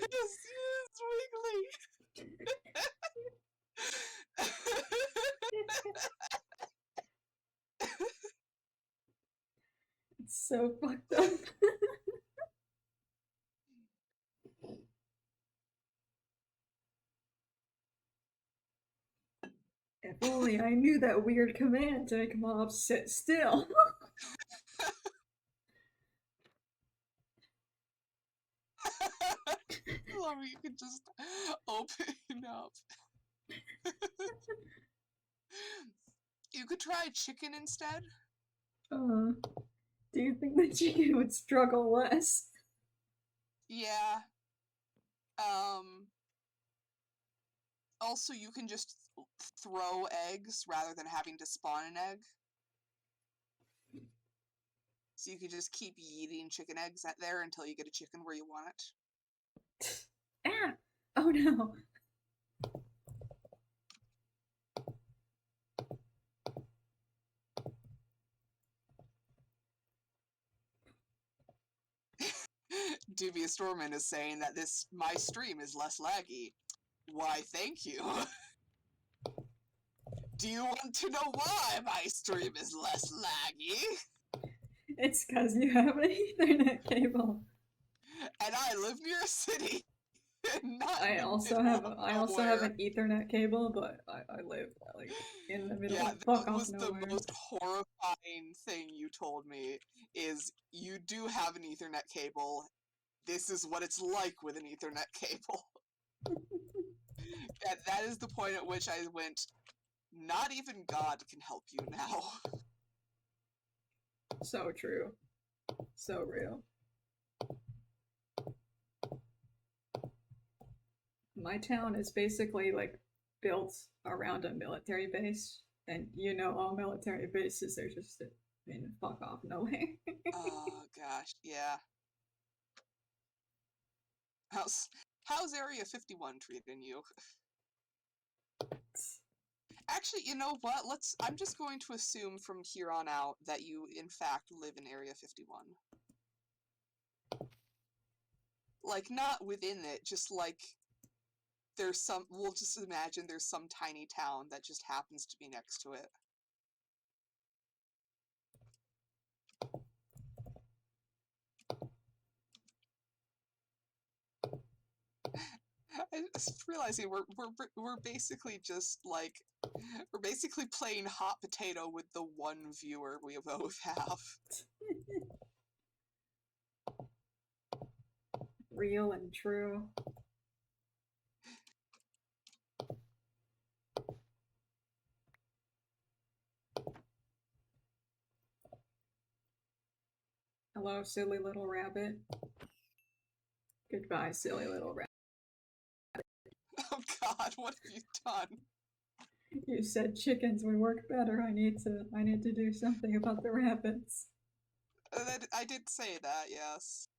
Speaker 2: It's wiggly.
Speaker 1: It's so fucked up. If only I knew that weird command to make mobs sit still.
Speaker 2: Or you could just open up. You could try chicken instead.
Speaker 1: Do you think the chicken would struggle less?
Speaker 2: Yeah. Also, you can just throw eggs rather than having to spawn an egg. So you can just keep yeeting chicken eggs out there until you get a chicken where you want it.
Speaker 1: Ah! Oh no!
Speaker 2: Dubious Dorman is saying that my stream is less laggy. Why, thank you. Do you want to know why my stream is less laggy?
Speaker 1: It's because you have an Ethernet cable.
Speaker 2: And I live near a city. Not
Speaker 1: I also have an Ethernet cable, but I live like in the middle of fuck
Speaker 2: that
Speaker 1: off
Speaker 2: was
Speaker 1: nowhere.
Speaker 2: the most horrifying thing you told me, is you do have an Ethernet cable. This is what it's like with an Ethernet cable. That is the point at which I went, not even God can help you now.
Speaker 1: So true. So real. My town is basically like built around a military base, and you know all military bases are just fuck off nowhere.
Speaker 2: Oh gosh, yeah. How's Area 51 treating you? Actually, you know what? I'm just going to assume from here on out that you, in fact, live in Area 51. Like, not within it, just like, we'll just imagine there's some tiny town that just happens to be next to it. I'm just realizing we're basically just like, we're basically playing hot potato with the one viewer we both have.
Speaker 1: Real and true. Hello, silly little rabbit. Goodbye, silly little rabbit.
Speaker 2: Oh god, what have you done?
Speaker 1: You said chickens would work better. I need to do something about the rabbits.
Speaker 2: I did say that, yes.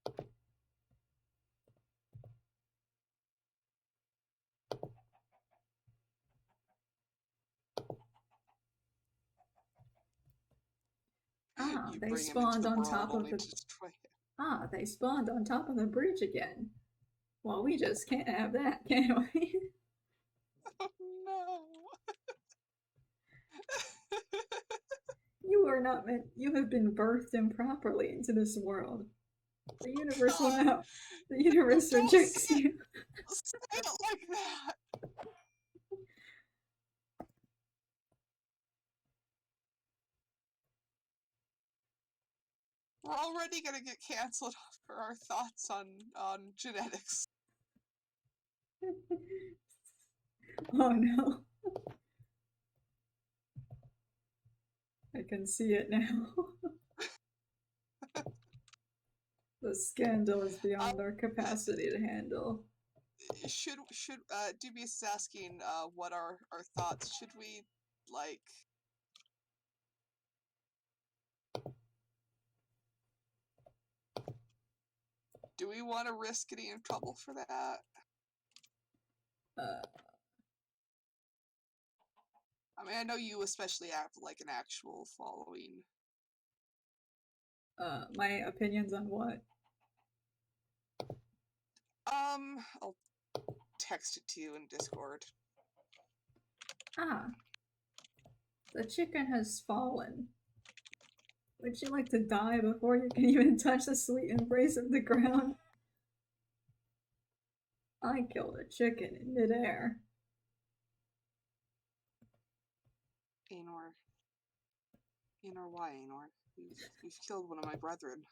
Speaker 1: Ah, they spawned on top of the... Ah, they spawned on top of the bridge again. Well, we just can't have that, can we?
Speaker 2: Oh no.
Speaker 1: You are not meant... You have been birthed improperly into this world. The universe will not... The universe rejects you.
Speaker 2: Say it like that. We're already gonna get canceled for our thoughts on genetics.
Speaker 1: Oh no. I can see it now. The scandal is beyond our capacity to handle.
Speaker 2: Should Dubious is asking what our thoughts, should we like do we want to risk getting in trouble for that? I mean, I know you especially have like an actual following.
Speaker 1: My opinions on what?
Speaker 2: I'll text it to you in Discord.
Speaker 1: Ah. The chicken has fallen. Would you like to die before you can even touch the sweet embrace of the ground? I killed a chicken in midair.
Speaker 2: Aenor, why, Aenor? You've killed one of my brethren.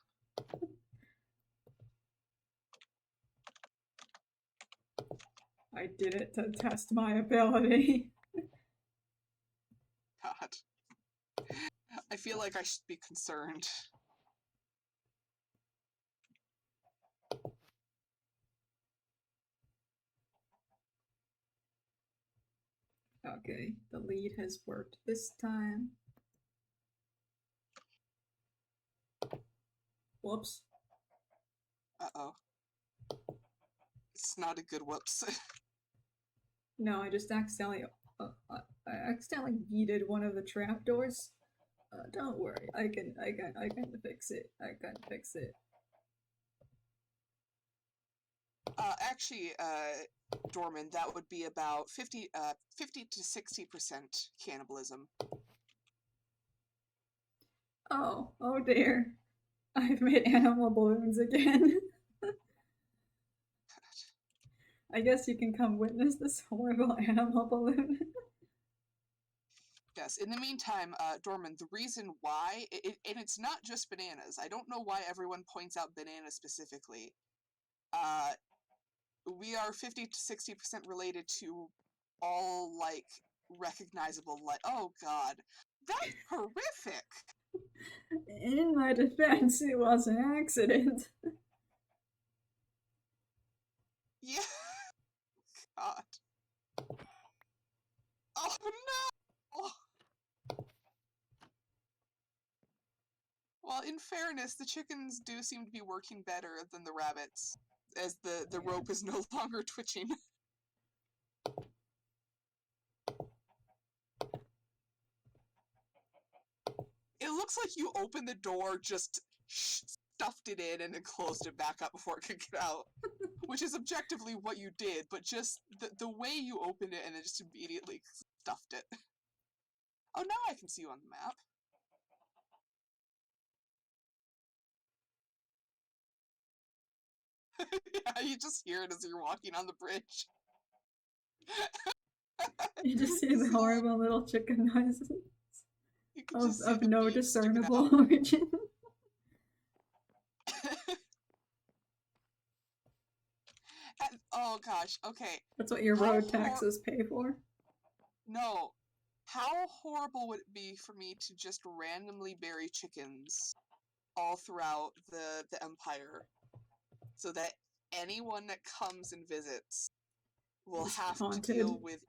Speaker 1: I did it to test my ability.
Speaker 2: God. I feel like I should be concerned.
Speaker 1: Okay, the lead has worked this time. Whoops.
Speaker 2: Uh-oh. It's not a good whoops.
Speaker 1: No, I just accidentally... I accidentally yeeted one of the trapdoors. Don't worry, I can fix it. I can fix it.
Speaker 2: Actually, Dorman, that would be about 50 to 60% cannibalism.
Speaker 1: Oh dear. I've made animal balloons again. I guess you can come witness this horrible animal balloon.
Speaker 2: Yes, in the meantime, Dorman, the reason why, and it's not just bananas, I don't know why everyone points out bananas specifically. We are 50 to 60% related to all, like, recognizable, like, oh god, that's horrific!
Speaker 1: In my defense, it was an accident.
Speaker 2: Yeah, god. Oh no! Well, in fairness, the chickens do seem to be working better than the rabbits, as the rope is no longer twitching. It looks like you opened the door, just stuffed it in, and then closed it back up before it could get out. Which is objectively what you did, but just the way you opened it and then just immediately stuffed it. Oh, now I can see you on the map. Yeah, you just hear it as you're walking on the bridge.
Speaker 1: You just see the horrible little chicken noises of
Speaker 2: the
Speaker 1: no
Speaker 2: beams sticking
Speaker 1: discernible
Speaker 2: out.
Speaker 1: origin.
Speaker 2: Oh gosh, okay.
Speaker 1: That's what your road taxes pay for.
Speaker 2: No. How horrible would it be for me to just randomly bury chickens all throughout the Empire, so that anyone that comes and visits will
Speaker 1: It's
Speaker 2: have
Speaker 1: haunted.
Speaker 2: to deal with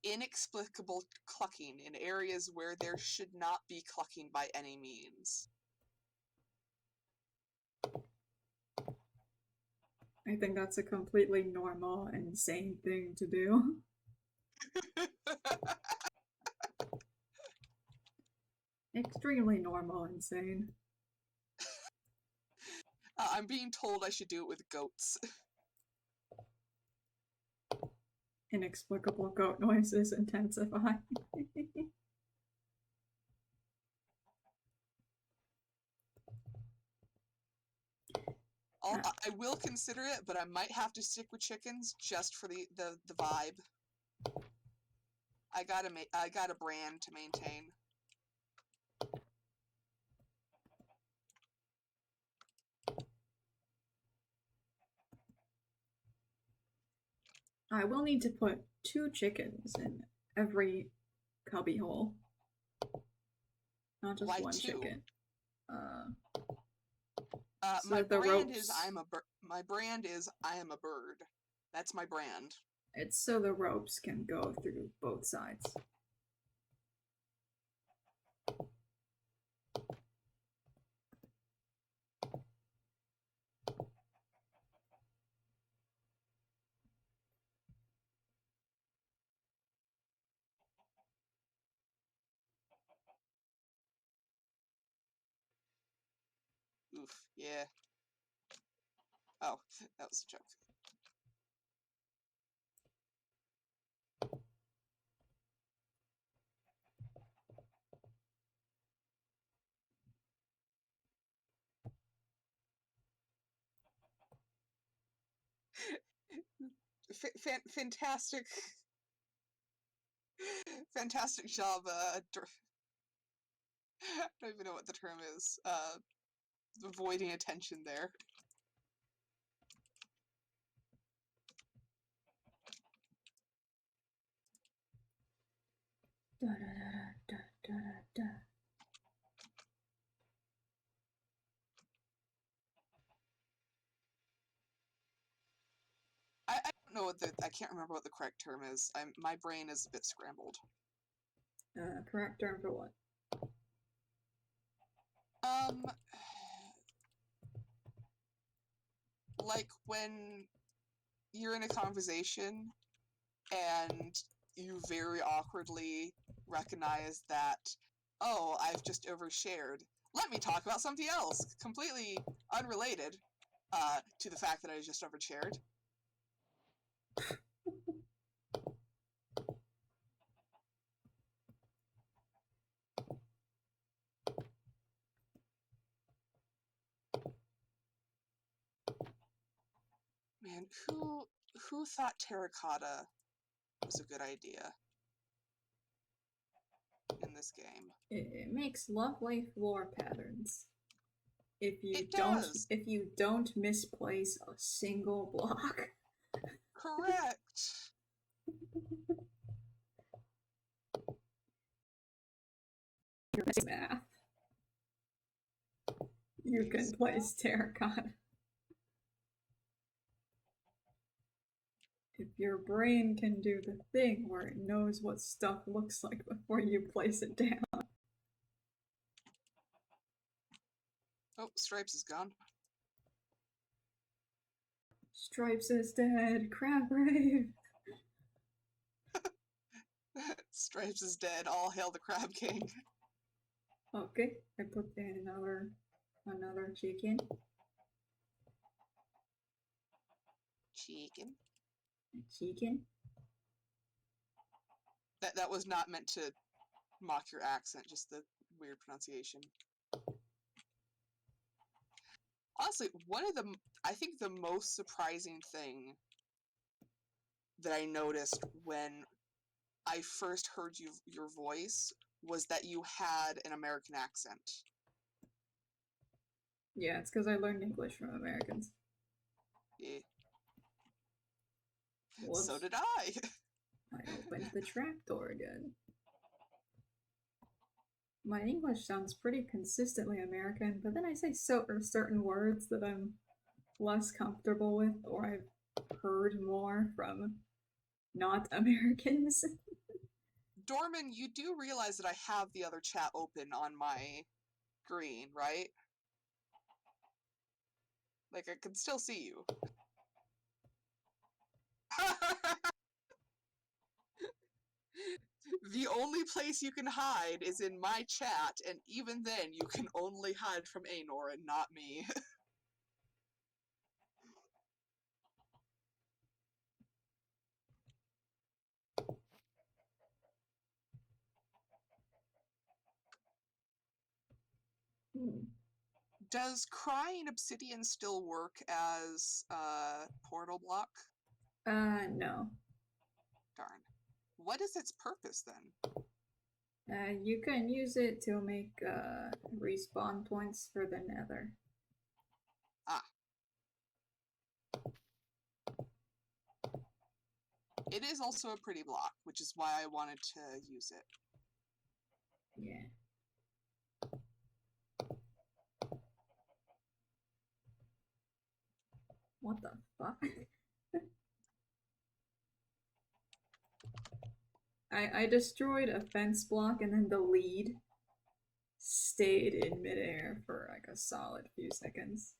Speaker 2: inexplicable clucking in areas where there should not be clucking by any means.
Speaker 1: I think that's a completely normal and sane thing to do. Extremely normal and sane.
Speaker 2: I'm being told I should do it with goats.
Speaker 1: Inexplicable goat noises intensify.
Speaker 2: I will consider it, but I might have to stick with chickens just for the vibe. I got a brand to maintain.
Speaker 1: I will need to put 2 chickens in every cubby hole. Not just
Speaker 2: Why
Speaker 1: 1
Speaker 2: 2?
Speaker 1: chicken. So
Speaker 2: my
Speaker 1: the
Speaker 2: brand
Speaker 1: ropes.
Speaker 2: is my brand is I am a bird. That's my brand.
Speaker 1: It's so the ropes can go through both sides.
Speaker 2: Oof, yeah. Oh, that was a joke. Fantastic, fantastic job. I don't even know what the term is. Avoiding attention there.
Speaker 1: Da, da, da, da, da.
Speaker 2: I don't know what I can't remember what the correct term is. My brain is a bit scrambled.
Speaker 1: Correct term for what?
Speaker 2: Like when you're in a conversation and you very awkwardly recognize that, oh, I've just overshared. Let me talk about something else, completely unrelated to the fact that I just overshared. Man, who thought terracotta was a good idea in this game?
Speaker 1: It makes lovely floor patterns. If
Speaker 2: It does.
Speaker 1: you don't misplace a single block.
Speaker 2: Correct.
Speaker 1: Math. You can place terracotta. If your brain can do the thing where it knows what stuff looks like before you place it down.
Speaker 2: Oh, Stripes is gone.
Speaker 1: Stripes is dead. Crab rave.
Speaker 2: Stripes is dead. All hail the Crab King.
Speaker 1: Okay, I put in another chicken.
Speaker 2: Chicken.
Speaker 1: Chicken.
Speaker 2: That was not meant to mock your accent, just the weird pronunciation. Honestly, I think the most surprising thing that I noticed when I first heard your voice was that you had an American accent.
Speaker 1: Yeah, it's because I learned English from Americans.
Speaker 2: Yeah.
Speaker 1: Whoops.
Speaker 2: So did I.
Speaker 1: I opened the trapdoor again. My English sounds pretty consistently American, but then I say certain words that I'm less comfortable with, or I've heard more from not Americans.
Speaker 2: Dorman, you do realize that I have the other chat open on my screen, right? Like, I can still see you. The only place you can hide is in my chat, and even then, you can only hide from Aenor and not me. Does crying obsidian still work as a portal block?
Speaker 1: No.
Speaker 2: Darn. What is its purpose then?
Speaker 1: You can use it to make respawn points for the nether.
Speaker 2: Ah. It is also a pretty block, which is why I wanted to use it.
Speaker 1: Yeah. What the fuck? I destroyed a fence block and then the lead stayed in midair for like a solid few seconds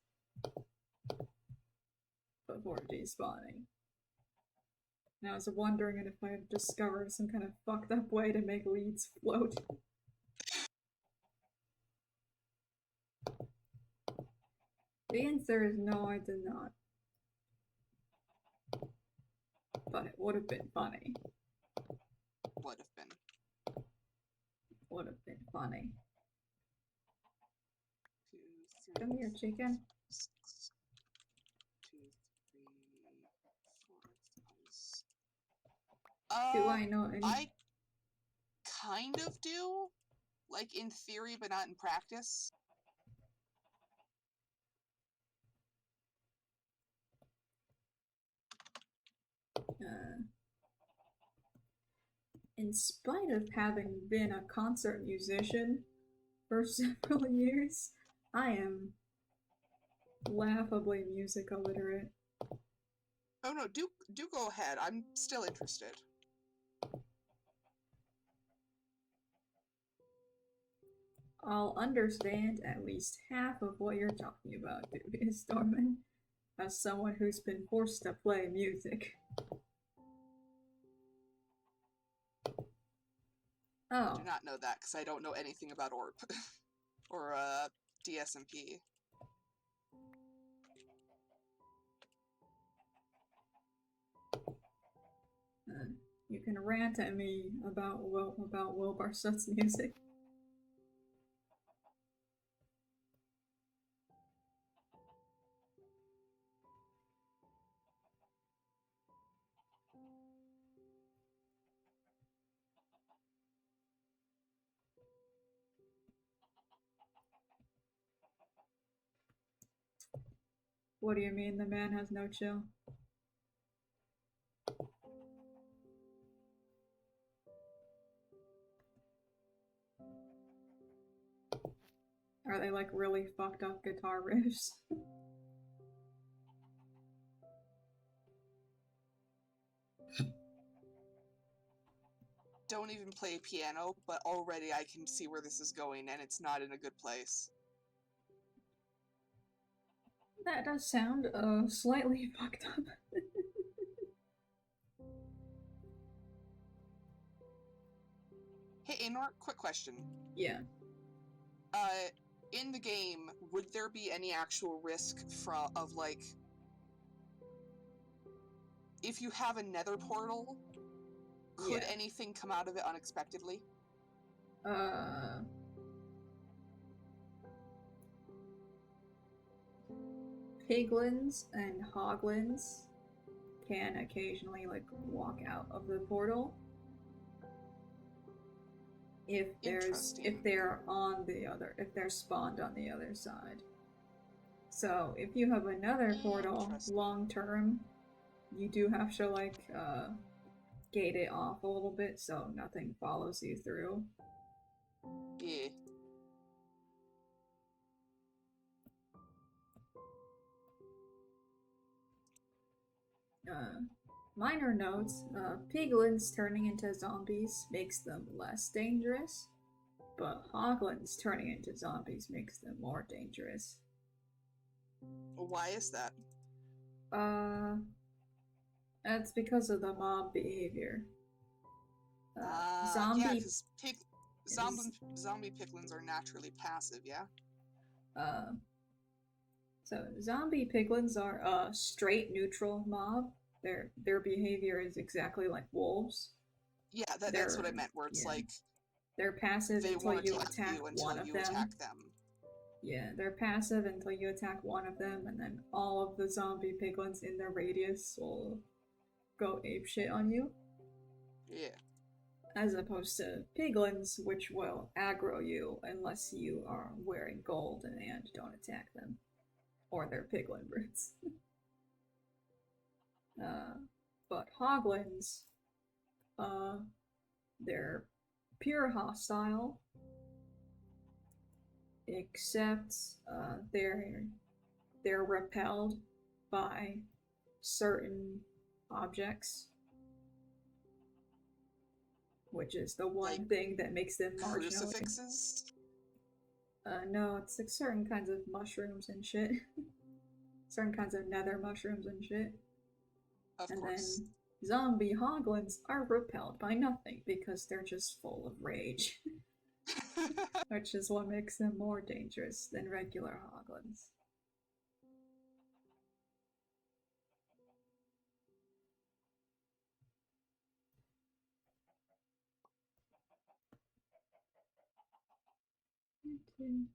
Speaker 1: before despawning. And I was wondering if I had discovered some kind of fucked up way to make leads float. The answer is no, I did not. But it would have been funny.
Speaker 2: Would have been.
Speaker 1: Would have been funny.
Speaker 2: 2, 3,
Speaker 1: Come here, chicken.
Speaker 2: 6, 2, 3, 4, 5.
Speaker 1: Do I know any?
Speaker 2: I kind of do. Like, in theory, but not in practice.
Speaker 1: In spite of having been a concert musician for several years, I am laughably music illiterate.
Speaker 2: Oh no, do go ahead. I'm still interested.
Speaker 1: I'll understand at least half of what you're talking about, Dubious Dorman, as someone who's been forced to play music.
Speaker 2: I
Speaker 1: Oh.
Speaker 2: do not know that because I don't know anything about ORP or DSMP.
Speaker 1: You can rant at me about Will Barsut's music. What do you mean the man has no chill? Are they like really fucked up guitar riffs?
Speaker 2: Don't even play piano, but already I can see where this is going, and it's not in a good place.
Speaker 1: That does sound slightly fucked up.
Speaker 2: Hey, Aenor, quick question.
Speaker 1: Yeah.
Speaker 2: In the game, would there be any actual risk of like, if you have a nether portal, could anything come out of it unexpectedly?
Speaker 1: Piglins and hoglins can occasionally like walk out of the portal if they're spawned on the other side. So if you have another portal long term, you do have to like gate it off a little bit so nothing follows you through.
Speaker 2: Yeah.
Speaker 1: Minor notes, piglins turning into zombies makes them less dangerous, but hoglins turning into zombies makes them more dangerous.
Speaker 2: Why is that?
Speaker 1: That's because of the mob behavior.
Speaker 2: Yeah, because zombie piglins are naturally passive, yeah?
Speaker 1: So zombie piglins are a straight neutral mob. Their behavior is exactly like wolves.
Speaker 2: Yeah, that's what I meant, where it's like
Speaker 1: they're passive until you attack one of them.
Speaker 2: Attack them.
Speaker 1: Yeah, they're passive until you attack one of them, and then all of the zombie piglins in their radius will go apeshit on you.
Speaker 2: Yeah.
Speaker 1: As opposed to piglins, which will aggro you unless you are wearing gold and don't attack them. Or their piglin roots. But hoglins, they're pure hostile, except they're repelled by certain objects, which is the one thing that makes them marginally.
Speaker 2: Crucifixes?
Speaker 1: No, it's like certain kinds of mushrooms and shit. Certain kinds of nether mushrooms and shit.
Speaker 2: Of course.
Speaker 1: Then zombie hoglins are repelled by nothing because they're just full of rage. Which is what makes them more dangerous than regular hoglins. Okay.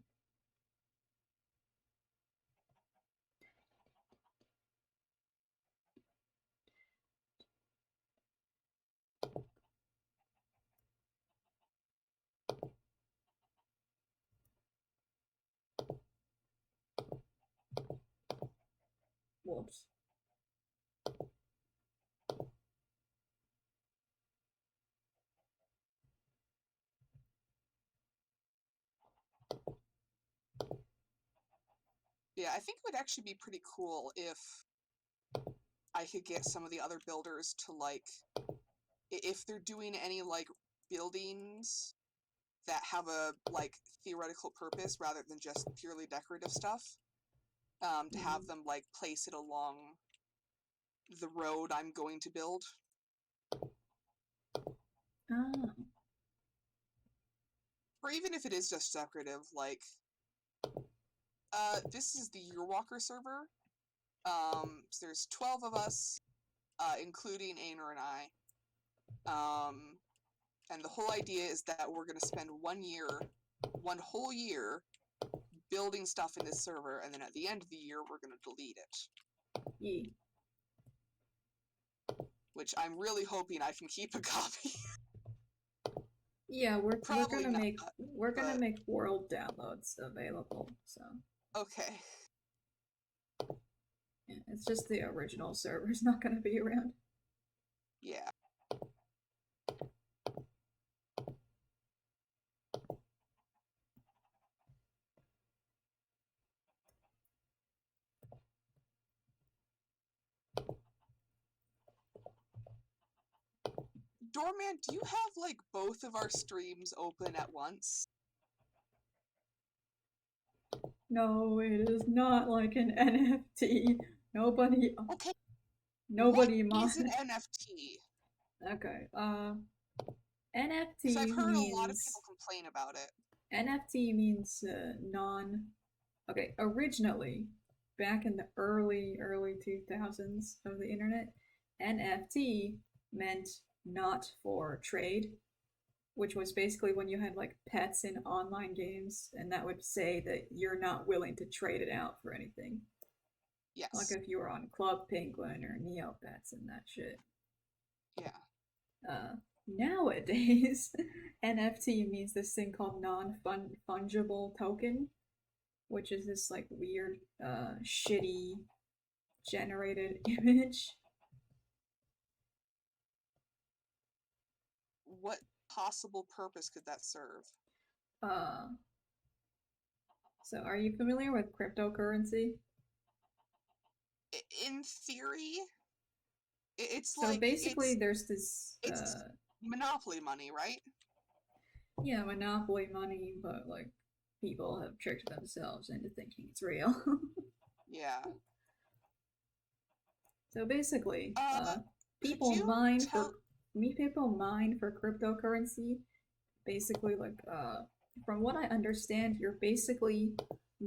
Speaker 1: Whoops.
Speaker 2: Yeah, I think it would actually be pretty cool if I could get some of the other builders to, like, if they're doing any, like, buildings that have a, like, theoretical purpose rather than just purely decorative stuff, to have them, like, place it along the road I'm going to build.
Speaker 1: Oh.
Speaker 2: Or even if it is just decorative, like, this is the YearWalker server. So there's 12 of us, including Aenor and I. And the whole idea is that we're going to spend 1 whole year building stuff in this server, and then at the end of the year, we're going to delete it.
Speaker 1: Yee.
Speaker 2: Which I'm really hoping I can keep a copy.
Speaker 1: Yeah, we're
Speaker 2: Probably
Speaker 1: gonna
Speaker 2: not,
Speaker 1: make world downloads available. So
Speaker 2: okay.
Speaker 1: yeah, it's just the original server's not gonna be around.
Speaker 2: Yeah. Doorman, do you have like both of our streams open at once?
Speaker 1: No, it is not like an NFT. Nobody.
Speaker 2: Okay.
Speaker 1: Nobody
Speaker 2: What is an
Speaker 1: mon-
Speaker 2: NFT?
Speaker 1: Okay.
Speaker 2: Because I've
Speaker 1: NFT
Speaker 2: heard a lot of
Speaker 1: means
Speaker 2: people complain about it.
Speaker 1: NFT means non. Okay, originally, back in the early 2000s of the internet, NFT meant not for trade, which was basically when you had like pets in online games, and that would say that you're not willing to trade it out for anything. Like
Speaker 2: Yes.
Speaker 1: if you were on Club Penguin or Neopets and that shit.
Speaker 2: Yeah.
Speaker 1: Nowadays, NFT means this thing called non-fungible token, which is this like weird, shitty generated image.
Speaker 2: What possible purpose could that serve?
Speaker 1: Uh, so are you familiar with cryptocurrency?
Speaker 2: In theory, it's
Speaker 1: So
Speaker 2: like
Speaker 1: basically, there's this,
Speaker 2: it's monopoly money, right?
Speaker 1: yeah, monopoly money, but like people have tricked themselves into thinking it's real.
Speaker 2: Yeah.
Speaker 1: So basically,
Speaker 2: Could
Speaker 1: people
Speaker 2: you
Speaker 1: mine
Speaker 2: tell?
Speaker 1: for cryptocurrency. Basically, like, from what I understand, you're basically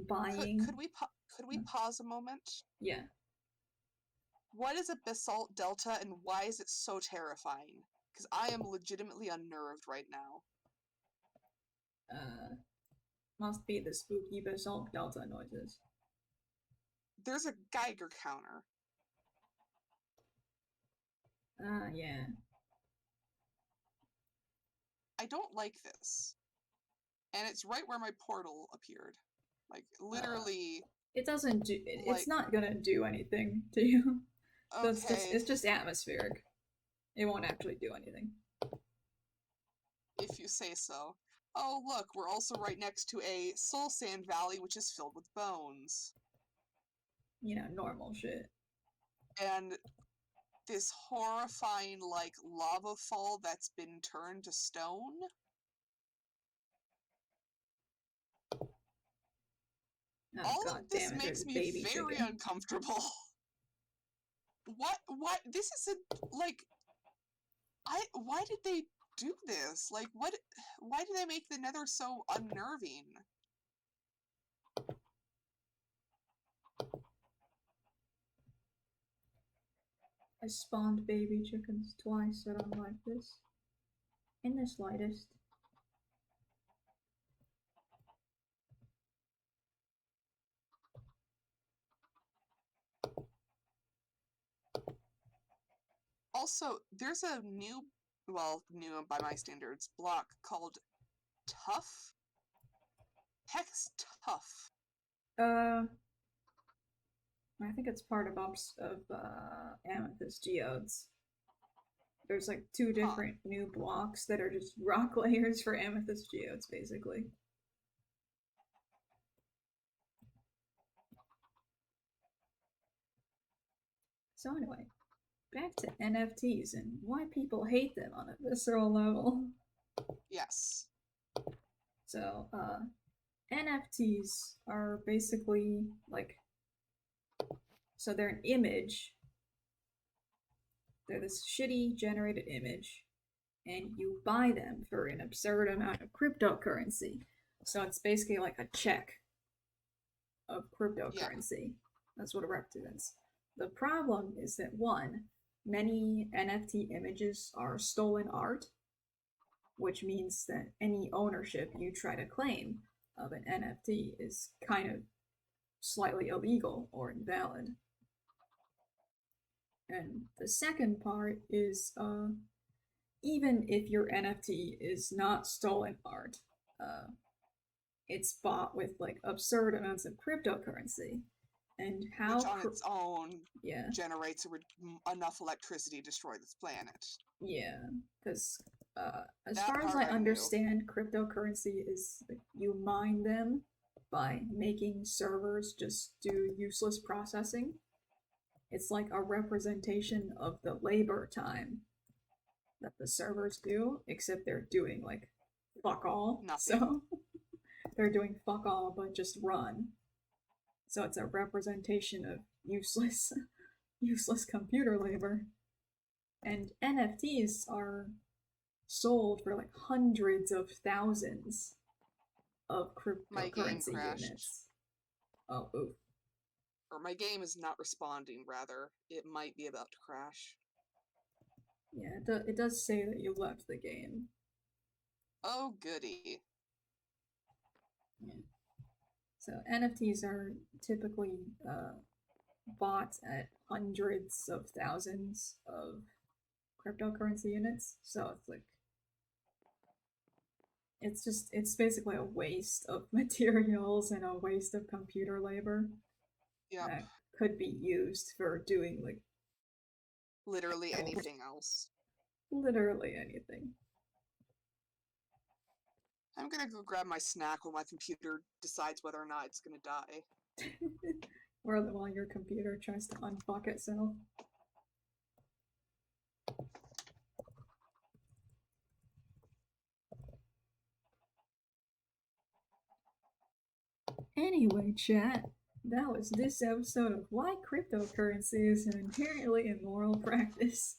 Speaker 1: buying.
Speaker 2: Could we pause a moment?
Speaker 1: Yeah.
Speaker 2: What is a basalt delta and why is it so terrifying? Because I am legitimately unnerved right now.
Speaker 1: Must be the spooky basalt delta noises.
Speaker 2: There's a Geiger counter.
Speaker 1: Yeah.
Speaker 2: I don't like this. And it's right where my portal appeared. Like, literally.
Speaker 1: It doesn't do.
Speaker 2: Like,
Speaker 1: It's not gonna do anything to you.
Speaker 2: okay.
Speaker 1: It's just atmospheric. It won't actually do anything.
Speaker 2: If you say so. Oh, look, we're also right next to a soul sand valley, which is filled with bones.
Speaker 1: You know, normal shit.
Speaker 2: And this horrifying, like, lava fall that's been turned to stone.
Speaker 1: Oh,
Speaker 2: All
Speaker 1: God
Speaker 2: of this
Speaker 1: damn it, there's
Speaker 2: makes
Speaker 1: a
Speaker 2: me
Speaker 1: baby
Speaker 2: very
Speaker 1: chicken.
Speaker 2: uncomfortable. What? This is like, why did they do this? Like, why did they make the nether so unnerving?
Speaker 1: I spawned baby chickens twice that I'm like this. In the slightest.
Speaker 2: Also, there's a new by my standards, block called Tough. Hex Tough.
Speaker 1: I think it's part of Amethyst Geodes. There's like two different new blocks that are just rock layers for Amethyst Geodes, basically. So anyway, back to NFTs and why people hate them on a visceral level.
Speaker 2: Yes.
Speaker 1: So, NFTs are basically like, so they're an image. They're this shitty generated image, and you buy them for an absurd amount of cryptocurrency. So it's basically like a check of cryptocurrency. Yeah. That's what it represents. The problem is that one, many NFT images are stolen art, which means that any ownership you try to claim of an NFT is kind of slightly illegal or invalid. And the second part is even if your NFT is not stolen art, it's bought with like absurd amounts of cryptocurrency. And how
Speaker 2: which on its own
Speaker 1: yeah,
Speaker 2: generates enough electricity to destroy this planet.
Speaker 1: yeah, because as
Speaker 2: That
Speaker 1: far as
Speaker 2: part
Speaker 1: I
Speaker 2: I knew.
Speaker 1: understand, cryptocurrency is like, you mine them by making servers just do useless processing. It's like a representation of the labor time that the servers do, except they're doing like fuck all.
Speaker 2: Nothing.
Speaker 1: So they're doing fuck all but just run. So it's a representation of useless useless computer labor. And NFTs are sold for like hundreds of thousands of
Speaker 2: My game
Speaker 1: cryptocurrency
Speaker 2: crashed.
Speaker 1: units. Oh, oof.
Speaker 2: Or my game is not responding, rather. It might be about to crash.
Speaker 1: Yeah, it does say that you left the game.
Speaker 2: Oh, goody.
Speaker 1: Yeah. So NFTs are typically bought at hundreds of thousands of cryptocurrency units. So it's like it's basically a waste of materials and a waste of computer labor that could be used for doing like
Speaker 2: literally anything else.
Speaker 1: Literally anything.
Speaker 2: I'm gonna go grab my snack while my computer decides whether or not it's gonna die.
Speaker 1: Or while your computer tries to unfuck itself. Anyway, chat, that was this episode of why cryptocurrency is an inherently immoral practice.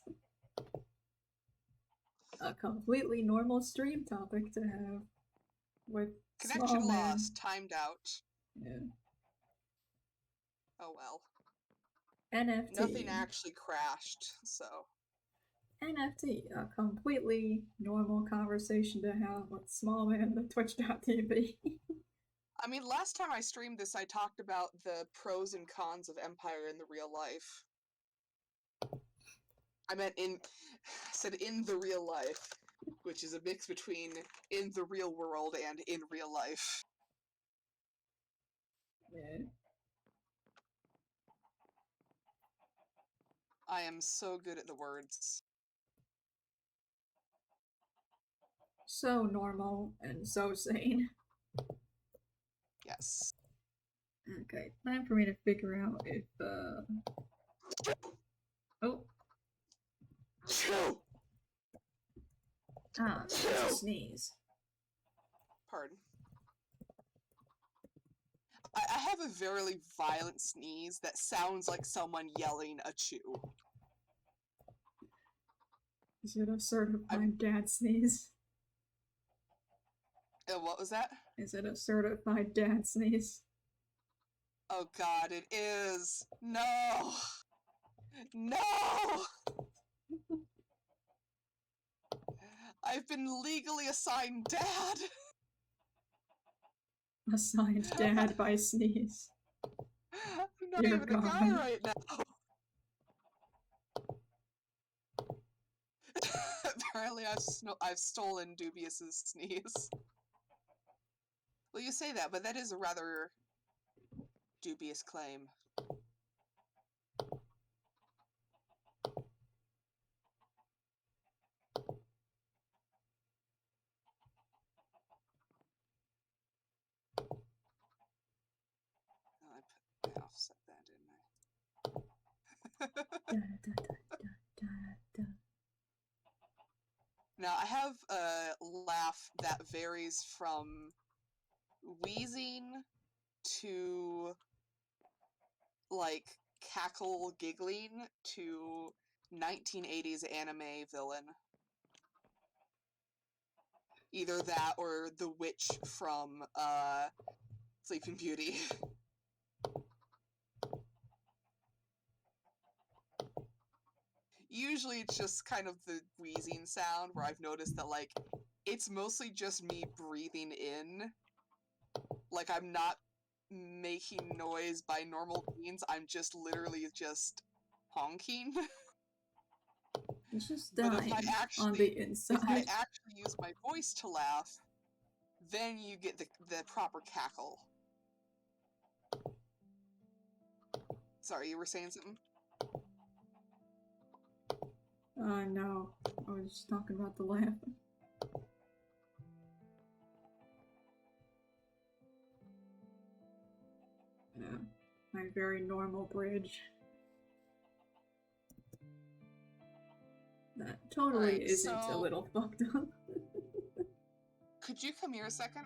Speaker 1: A completely normal stream topic to have with
Speaker 2: Connection
Speaker 1: small man.
Speaker 2: lost, timed out.
Speaker 1: Yeah.
Speaker 2: Oh well.
Speaker 1: NFT.
Speaker 2: Nothing actually crashed, so.
Speaker 1: NFT, a completely normal conversation to have with small man at Twitch.tv.
Speaker 2: I mean, last time I streamed this, I talked about the pros and cons of Empire in the real life. I meant said in the real life, which is a mix between in the real world and in real life.
Speaker 1: Yeah.
Speaker 2: I am so good at the words.
Speaker 1: So normal and so sane.
Speaker 2: Yes.
Speaker 1: Okay, time for me to figure out if, Oh. Ah, that's a sneeze.
Speaker 2: Pardon. I have a very violent sneeze that sounds like someone yelling a chew.
Speaker 1: Is it a certified dad sneeze?
Speaker 2: What was that?
Speaker 1: Is it a certified dad sneeze?
Speaker 2: Oh god, it is! No! No! I've been legally assigned dad!
Speaker 1: Assigned dad by sneeze.
Speaker 2: I'm not
Speaker 1: Dear
Speaker 2: even
Speaker 1: God.
Speaker 2: a guy right now! Apparently I've stolen Dubious's sneeze. Well, you say that, but that is a rather dubious claim. I offset that, didn't I? Now, I have a laugh that varies from wheezing to, like, cackle giggling to 1980s anime villain. Either that or the witch from, Sleeping Beauty. Usually it's just kind of the wheezing sound where I've noticed that, like, it's mostly just me breathing in. Like, I'm not making noise by normal means, I'm just literally just honking.
Speaker 1: It's just
Speaker 2: But if I
Speaker 1: dying on
Speaker 2: actually,
Speaker 1: the inside.
Speaker 2: use my voice to laugh, then you get the proper cackle. Sorry, you were saying something?
Speaker 1: No. I was just talking about the laugh. My very normal bridge. That totally
Speaker 2: Alright,
Speaker 1: isn't a little fucked up.
Speaker 2: Could you come here a second?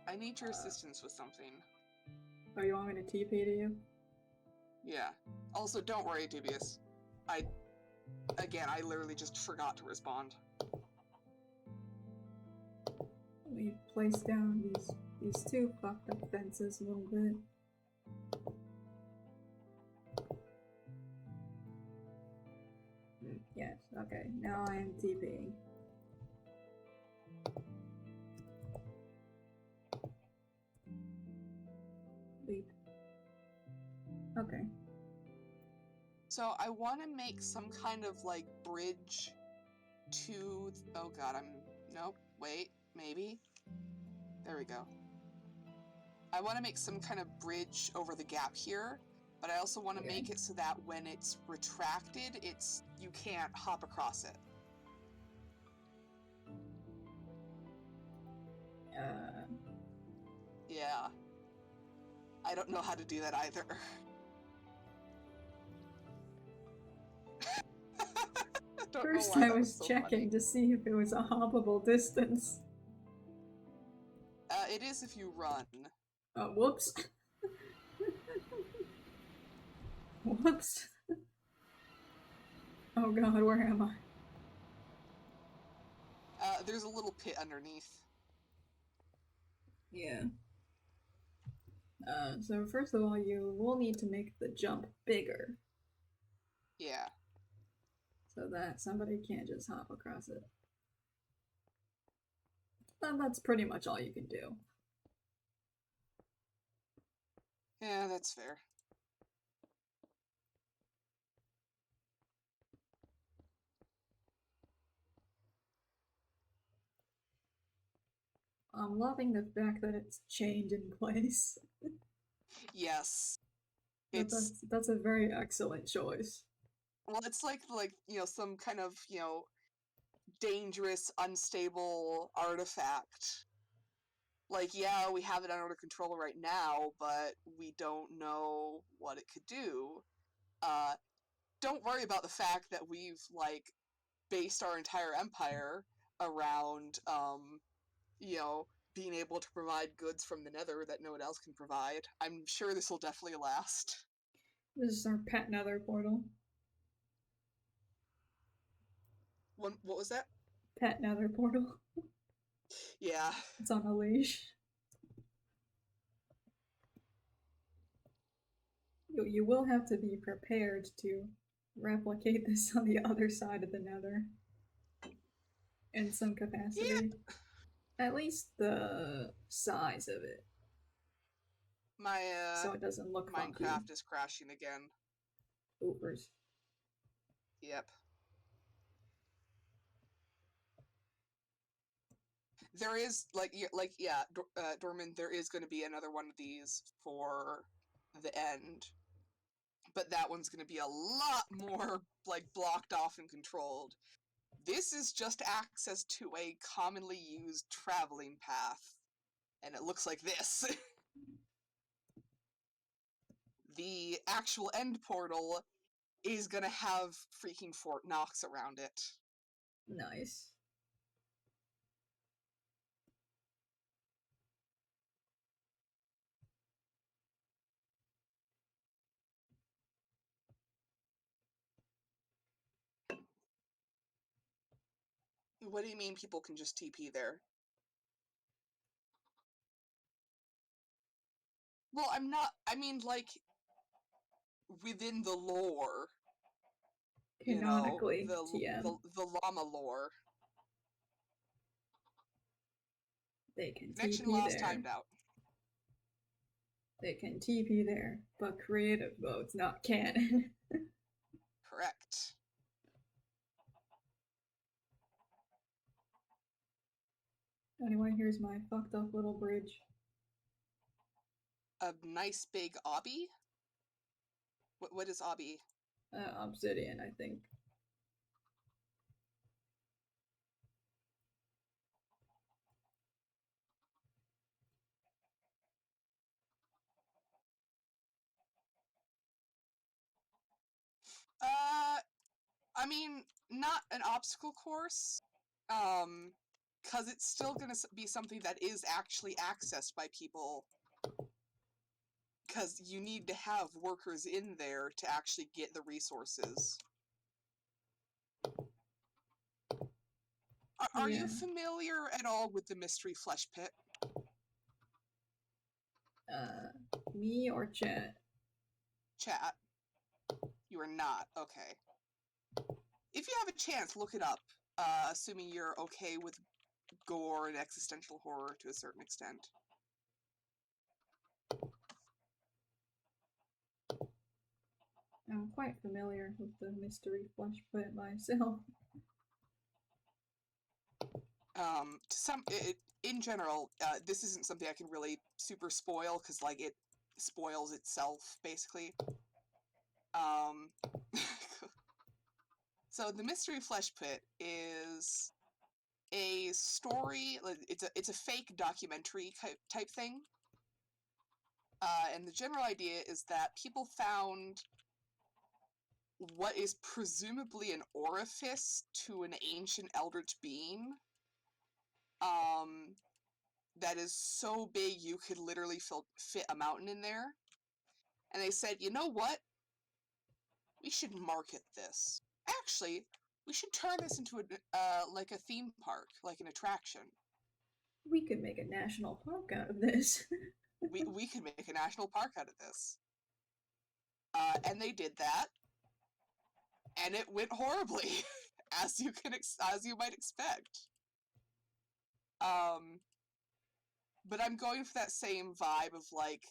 Speaker 2: I need your assistance with something.
Speaker 1: Oh, you want me to TP to you?
Speaker 2: Yeah. Also, don't worry, Dubious. I literally just forgot to respond.
Speaker 1: We placed down these two fucked up fences a little bit. Yes, okay. Now I am TPing. Beep. Okay.
Speaker 2: So I want to make some kind of, like, bridge to... Oh god, Nope, wait, maybe? There we go. I want to make some kind of bridge over the gap here, but I also want to make it so that when it's retracted, you can't hop across it. Yeah. I don't know how to do that either.
Speaker 1: First I was checking to see if it was a hoppable distance.
Speaker 2: It is if you run.
Speaker 1: Whoops. Whoops. Oh god, where am I?
Speaker 2: There's a little pit underneath.
Speaker 1: Yeah. So first of all, you will need to make the jump bigger.
Speaker 2: Yeah.
Speaker 1: So that somebody can't just hop across it. That's pretty much all you can do.
Speaker 2: Yeah, that's fair.
Speaker 1: I'm loving the fact that it's chained in place.
Speaker 2: Yes.
Speaker 1: That's a very excellent choice.
Speaker 2: Well, it's like, you know, some kind of, you know, dangerous, unstable artifact. Like, yeah, we have it under control right now, but we don't know what it could do. Don't worry about the fact that we've, like, based our entire empire around, you know, being able to provide goods from the nether that no one else can provide. I'm sure this will definitely last.
Speaker 1: This is our pet nether portal.
Speaker 2: What was that?
Speaker 1: Pet nether portal.
Speaker 2: Yeah.
Speaker 1: It's on a leash. You will have to be prepared to replicate this on the other side of the nether. In some capacity.
Speaker 2: Yep.
Speaker 1: At least the size of it.
Speaker 2: My,
Speaker 1: so it doesn't look
Speaker 2: Minecraft
Speaker 1: funky.
Speaker 2: is crashing again.
Speaker 1: Oopers.
Speaker 2: Yep. There is, Dorman, there is going to be another one of these for the end. But that one's going to be a lot more, like, blocked off and controlled. This is just access to a commonly used traveling path. And it looks like this. The actual end portal is gonna have freaking Fort Knox around it.
Speaker 1: Nice.
Speaker 2: What do you mean people can just TP there? Well, I mean, like, within the lore. you know,
Speaker 1: Canonically,
Speaker 2: the
Speaker 1: TM.
Speaker 2: the llama lore.
Speaker 1: They can
Speaker 2: Connection
Speaker 1: TP
Speaker 2: lost,
Speaker 1: there.
Speaker 2: timed out.
Speaker 1: They can TP there, but creative mode's not canon.
Speaker 2: Correct.
Speaker 1: Anyway, here's my fucked up little bridge.
Speaker 2: A nice big obby? What is obby?
Speaker 1: Obsidian, I think.
Speaker 2: I mean, not an obstacle course, because it's still gonna be something that is actually accessed by people, because you need to have workers in there to actually get the resources. Are you familiar at all with the Mystery Flesh Pit?
Speaker 1: Me or chat?
Speaker 2: Chat. You are not. Okay. If you have a chance, look it up, assuming you're okay with gore and existential horror to a certain extent.
Speaker 1: I'm quite familiar with the Mystery Flesh Pit myself.
Speaker 2: In general, this isn't something I can really super spoil, because, like, it spoils itself, basically. So the Mystery Flesh Pit is a story, it's a fake documentary type thing. And the general idea is that people found what is presumably an orifice to an ancient eldritch being, that is so big you could literally fit a mountain in there. And they said, you know what? We should market this. Actually, we should turn this into like a theme park, like an attraction.
Speaker 1: We could make a national park out of this.
Speaker 2: we could make a national park out of this. And they did that, and it went horribly, as you might expect. But I'm going for that same vibe of, like,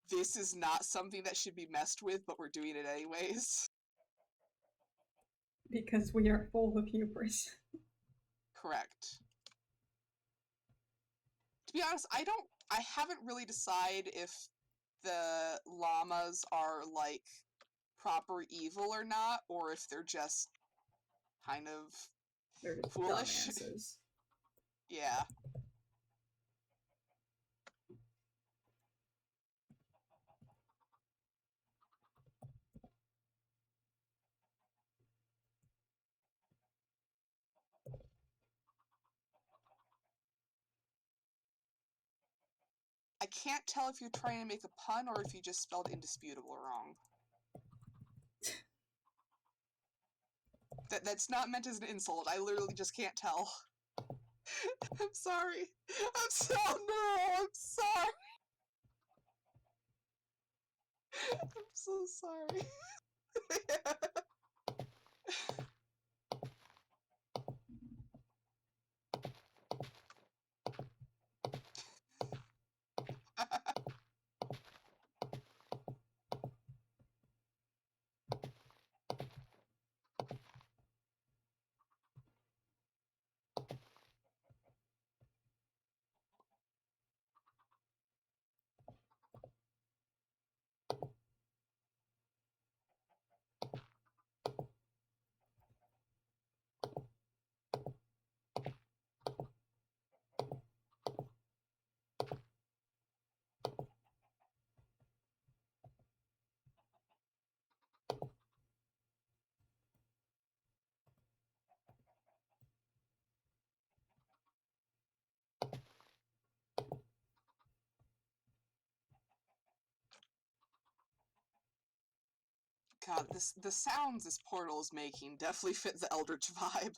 Speaker 2: this is not something that should be messed with, but we're doing it anyways.
Speaker 1: Because we are full of hubris.
Speaker 2: Correct. To be honest, I haven't really decided if the llamas are, like, proper evil or not, or if they're just kind of
Speaker 1: They're just
Speaker 2: foolish.
Speaker 1: dumbasses.
Speaker 2: Yeah. I can't tell if you're trying to make a pun or if you just spelled indisputable wrong. That's not meant as an insult. I literally just can't tell. I'm sorry. I'm so sorry. I'm so sorry. God, the sounds this portal is making definitely fit the Eldritch vibe.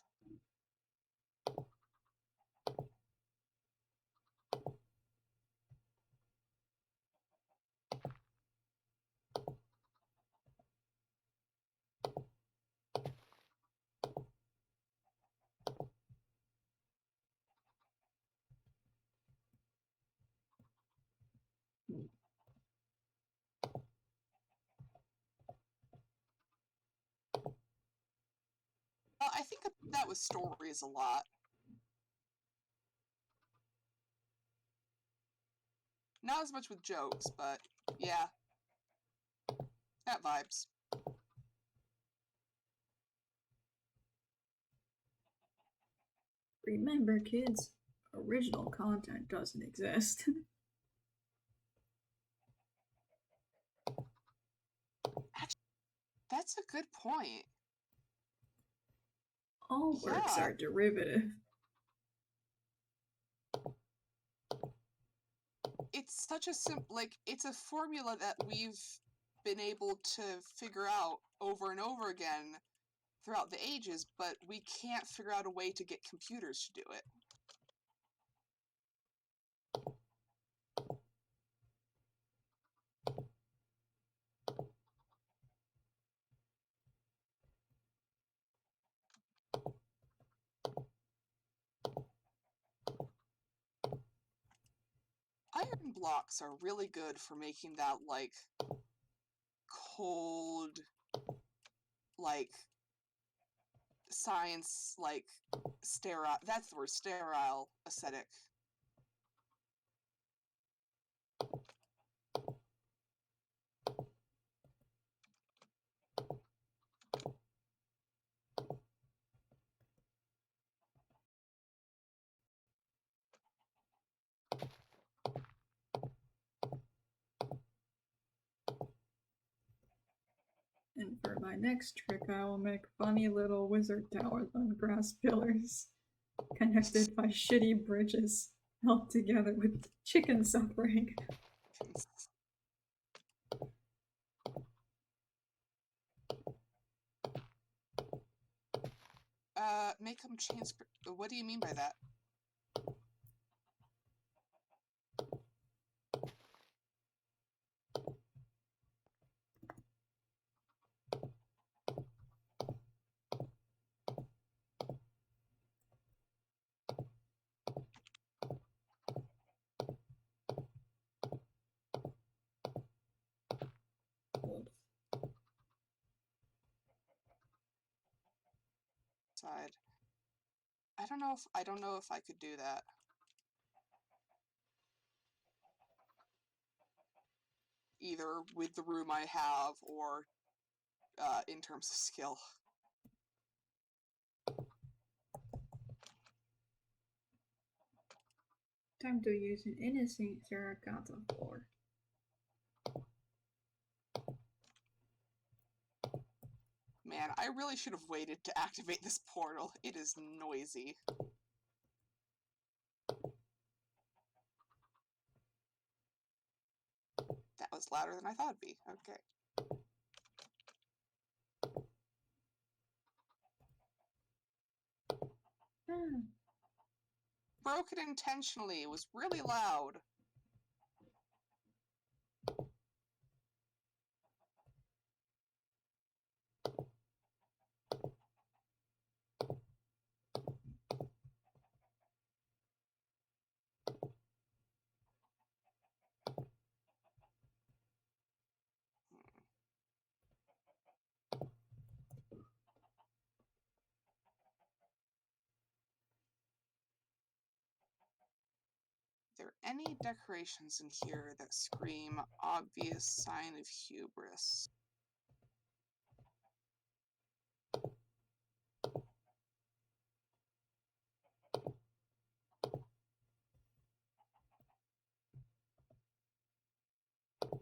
Speaker 2: I think that with stories a lot. Not as much with jokes, but yeah. That vibes.
Speaker 1: Remember, kids, original content doesn't exist.
Speaker 2: Actually, that's a good point.
Speaker 1: All works are derivative.
Speaker 2: It's such a it's a formula that we've been able to figure out over and over again throughout the ages, but we can't figure out a way to get computers to do it. Iron blocks are really good for making that, like, cold, like, science, like, sterile, that's the word, sterile aesthetic.
Speaker 1: And for my next trick, I will make funny little wizard towers on grass pillars, connected by shitty bridges, held together with chicken suffering.
Speaker 2: Make them change. What do you mean by that? Side. I don't know if I could do that. Either with the room I have or in terms of skill.
Speaker 1: Time to use an innocent terracotta floor.
Speaker 2: Man, I really should have waited to activate this portal. It is noisy. That was louder than I thought it'd be. Okay. Broke it intentionally. It was really loud. Are there any decorations in here that scream obvious sign of hubris?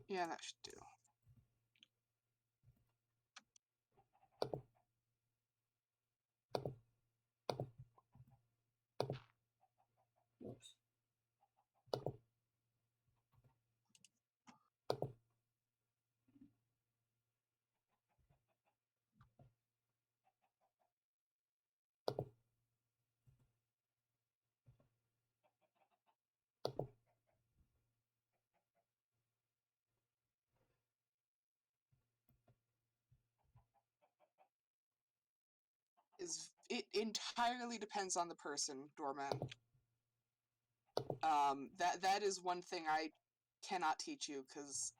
Speaker 2: Yeah, that should do.
Speaker 1: Whoops.
Speaker 2: It entirely depends on the person, Doorman. That is one thing I cannot teach you, because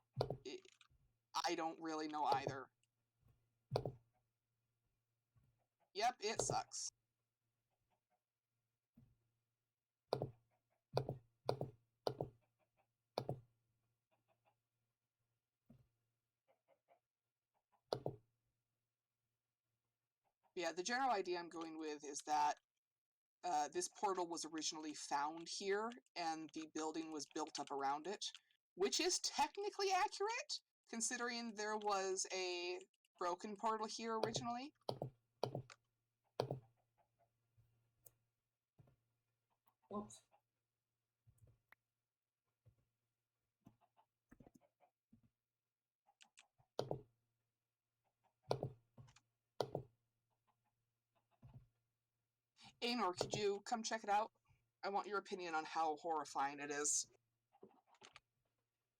Speaker 2: I don't really know either. Yep, it sucks. Yeah, the general idea I'm going with is that this portal was originally found here, and the building was built up around it, which is technically accurate, considering there was a broken portal here originally.
Speaker 1: Whoops.
Speaker 2: Aenor, could you come check it out? I want your opinion on how horrifying it is.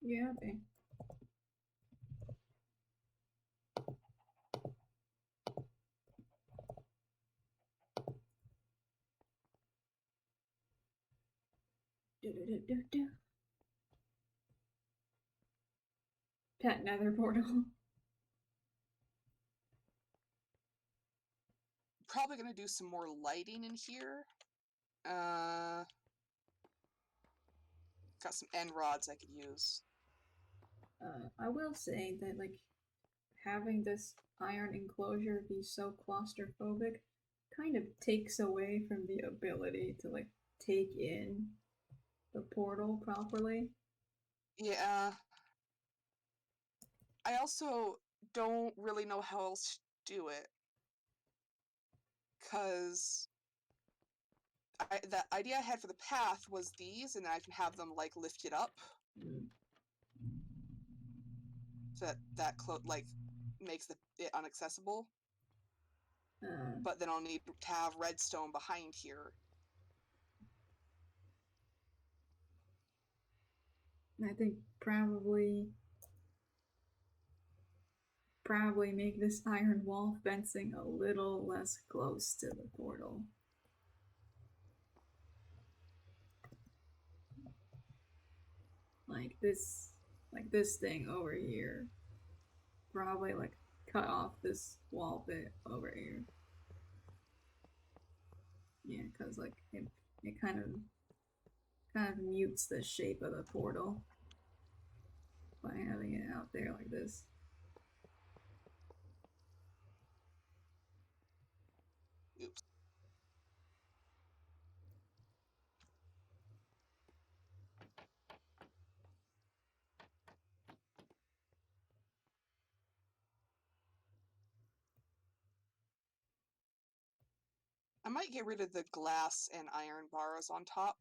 Speaker 1: Yeah, okay. Do. Pet nether portal.
Speaker 2: Probably gonna do some more lighting in here. Got some end rods I could use.
Speaker 1: I will say that, like, having this iron enclosure be so claustrophobic kind of takes away from the ability to, like, take in the portal properly.
Speaker 2: Yeah. I also don't really know how else to do it. Because the idea I had for the path was these, and then I can have them, like, lifted up.
Speaker 1: Mm.
Speaker 2: So that like, makes it unaccessible. But then I'll need to have redstone behind here.
Speaker 1: I think probably make this iron wall fencing a little less close to the portal. Like this thing over here. Probably, like, cut off this wall bit over here. Yeah, because, like, it kind of mutes the shape of the portal by having it out there like this.
Speaker 2: Oops. I might get rid of the glass and iron bars on top.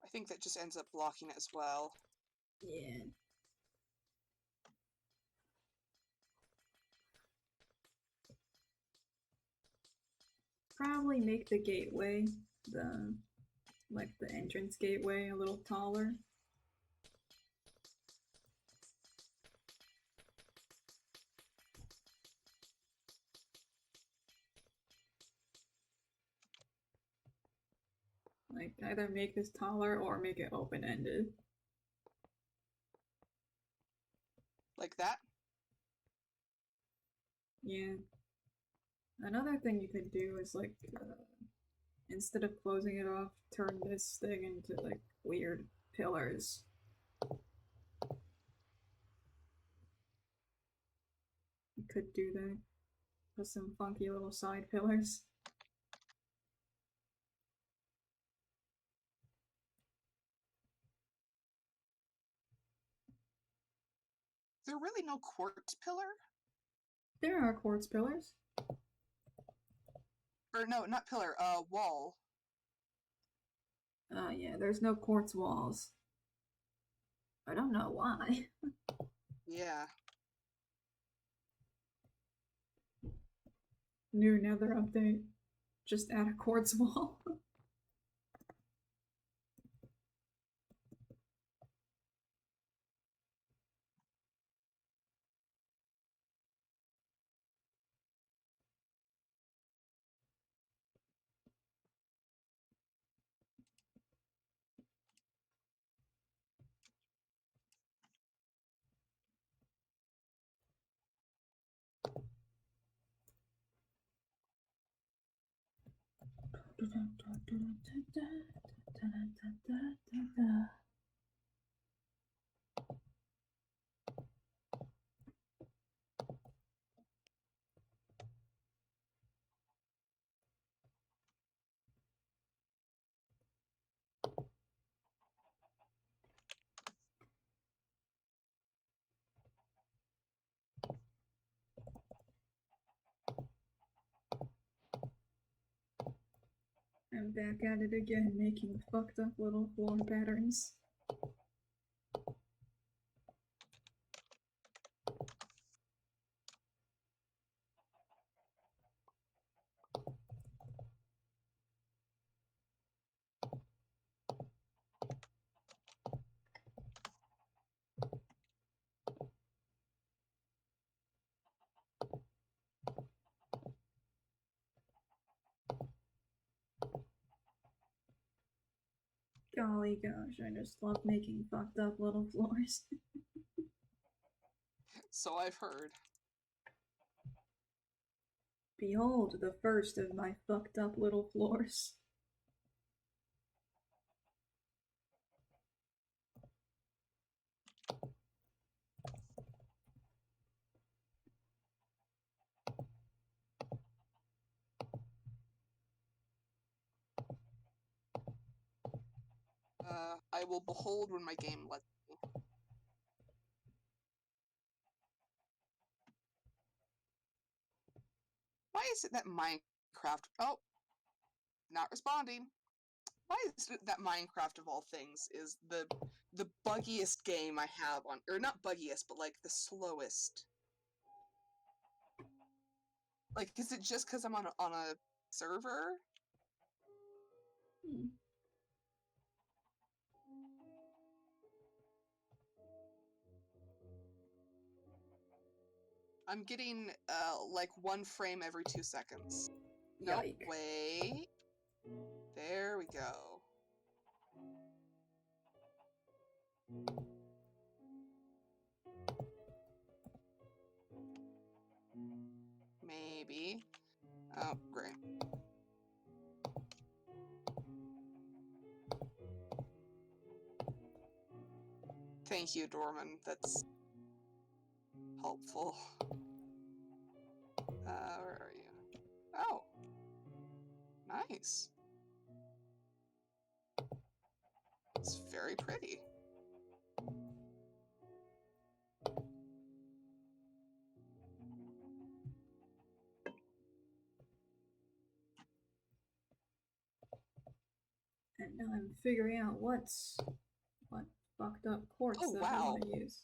Speaker 2: I think that just ends up blocking it as well.
Speaker 1: Yeah. Probably make the gateway, the entrance gateway, a little taller. Like, either make this taller or make it open-ended.
Speaker 2: Like that?
Speaker 1: Yeah. Another thing you could do is, like, instead of closing it off, turn this thing into, like, weird pillars. You could do that. With some funky little side pillars.
Speaker 2: Is there really no quartz pillar?
Speaker 1: There are quartz pillars.
Speaker 2: Or no, not pillar, wall.
Speaker 1: Yeah, there's no quartz walls. I don't know why.
Speaker 2: Yeah.
Speaker 1: New nether update. Just add a quartz wall. I'm back at it again, making fucked up little floor patterns. Golly gosh, I just love making fucked up little floors.
Speaker 2: So I've heard.
Speaker 1: Behold the first of my fucked up little floors.
Speaker 2: I will behold when my game lets me. Why is it that Minecraft... Oh! Not responding. Why is it that Minecraft, of all things, is the buggiest game I have on... Or not buggiest, but like the slowest. Like, is it just because I'm on a server? I'm getting, like 1 frame every 2 seconds. Nope,
Speaker 1: Yike.
Speaker 2: wait. There we go. Maybe. Oh, great. Thank you, Dorman. That's helpful. Where are you? Oh. Nice. It's very pretty.
Speaker 1: And now I'm figuring out what fucked up quartz that I want to use.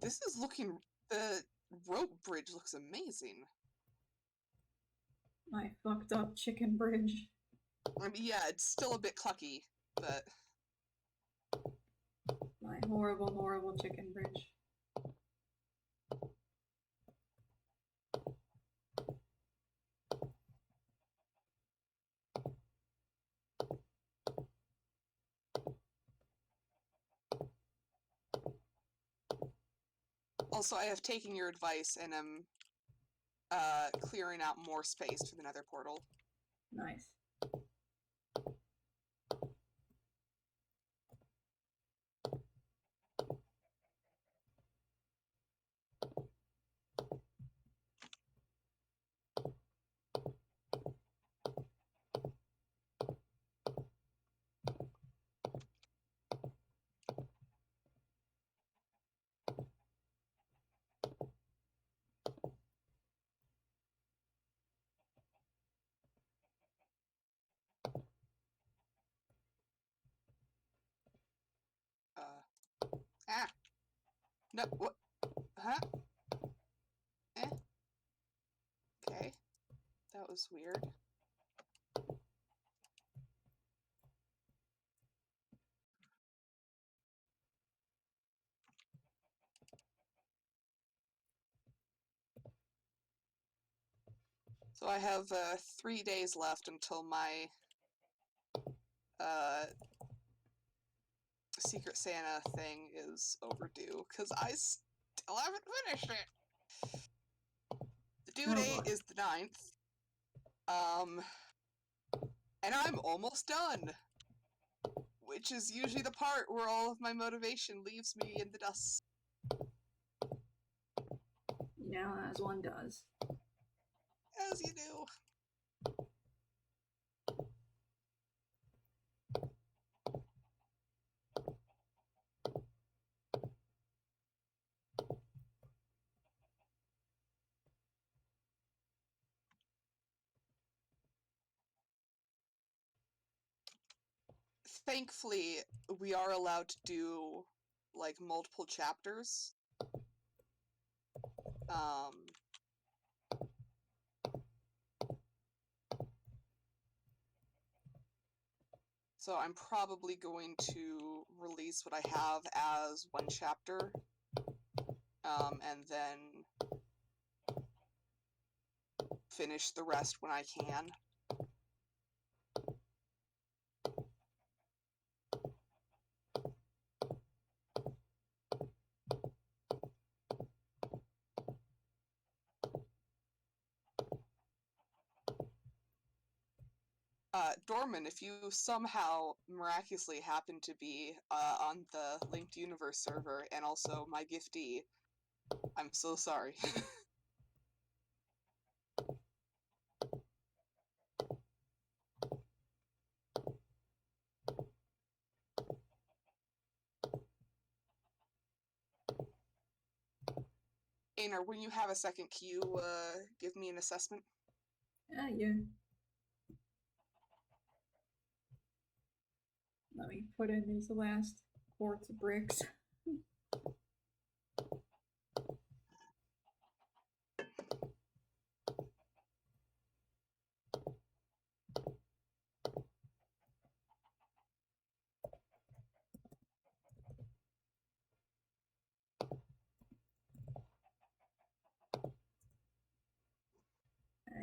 Speaker 2: This is looking... The rope bridge looks amazing.
Speaker 1: My fucked up chicken bridge.
Speaker 2: I mean, yeah, it's still a bit clucky, but...
Speaker 1: My horrible, horrible chicken bridge.
Speaker 2: Also, I have taken your advice and am clearing out more space for the nether portal.
Speaker 1: Nice.
Speaker 2: No, what? Huh? Okay. That was weird. So I have 3 days left until my Secret Santa thing is overdue, because I still haven't finished it. The due date is the 9th. And I'm almost done! Which is usually the part where all of my motivation leaves me in the dust.
Speaker 1: Yeah, as one does.
Speaker 2: As you do. Thankfully, we are allowed to do, like, multiple chapters. So I'm probably going to release what I have as one chapter, and then finish the rest when I can. Dorman, if you somehow miraculously happen to be on the Linked Universe server and also my giftee, I'm so sorry. Aenor, when you have a second, can you give me an assessment?
Speaker 1: Yeah. Let me put in these last quartz bricks.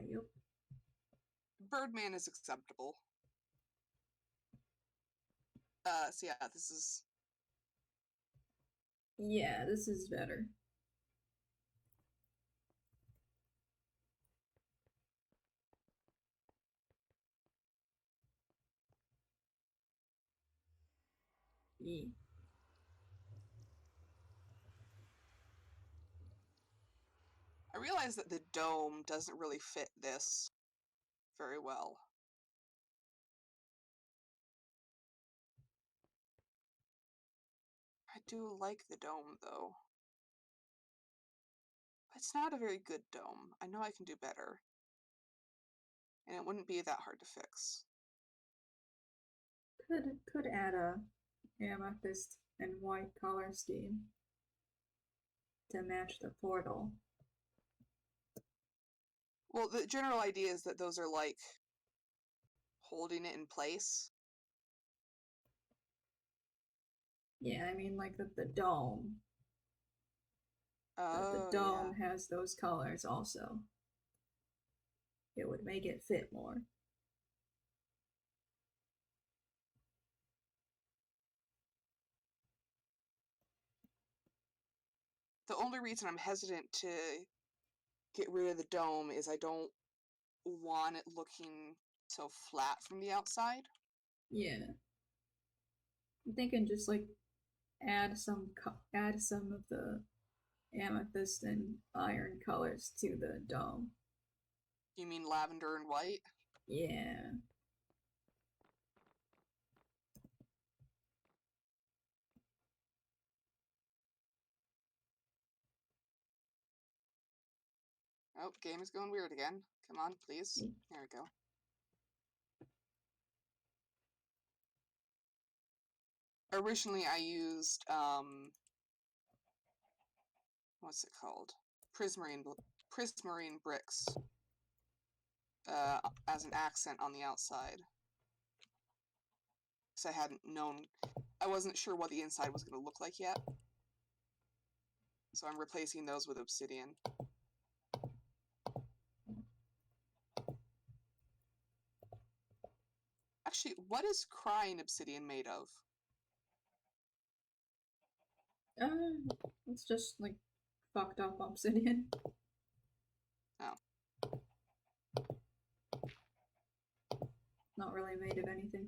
Speaker 1: Yep.
Speaker 2: Birdman is acceptable. So yeah, this is...
Speaker 1: Yeah, this is better. Yeah.
Speaker 2: I realize that the dome doesn't really fit this very well. I do like the dome, though. It's not a very good dome. I know I can do better. And it wouldn't be that hard to fix.
Speaker 1: Could add a amethyst and white color scheme to match the portal.
Speaker 2: Well, the general idea is that those are, like, holding it in place.
Speaker 1: Yeah, I mean, like the dome.
Speaker 2: Oh,
Speaker 1: the dome has those colors also. It would make it fit more.
Speaker 2: The only reason I'm hesitant to get rid of the dome is I don't want it looking so flat from the outside.
Speaker 1: Yeah. I'm thinking just like add some of the amethyst and iron colors to the dome.
Speaker 2: You mean lavender and white?
Speaker 1: Yeah.
Speaker 2: Oh, game is going weird again. Come on, please. There we go. Originally, I used, what's it called? Prismarine bricks as an accent on the outside. Because I wasn't sure what the inside was going to look like yet. So I'm replacing those with obsidian. Actually, what is crying obsidian made of?
Speaker 1: It's just like fucked up obsidian.
Speaker 2: Oh.
Speaker 1: Not really made of anything.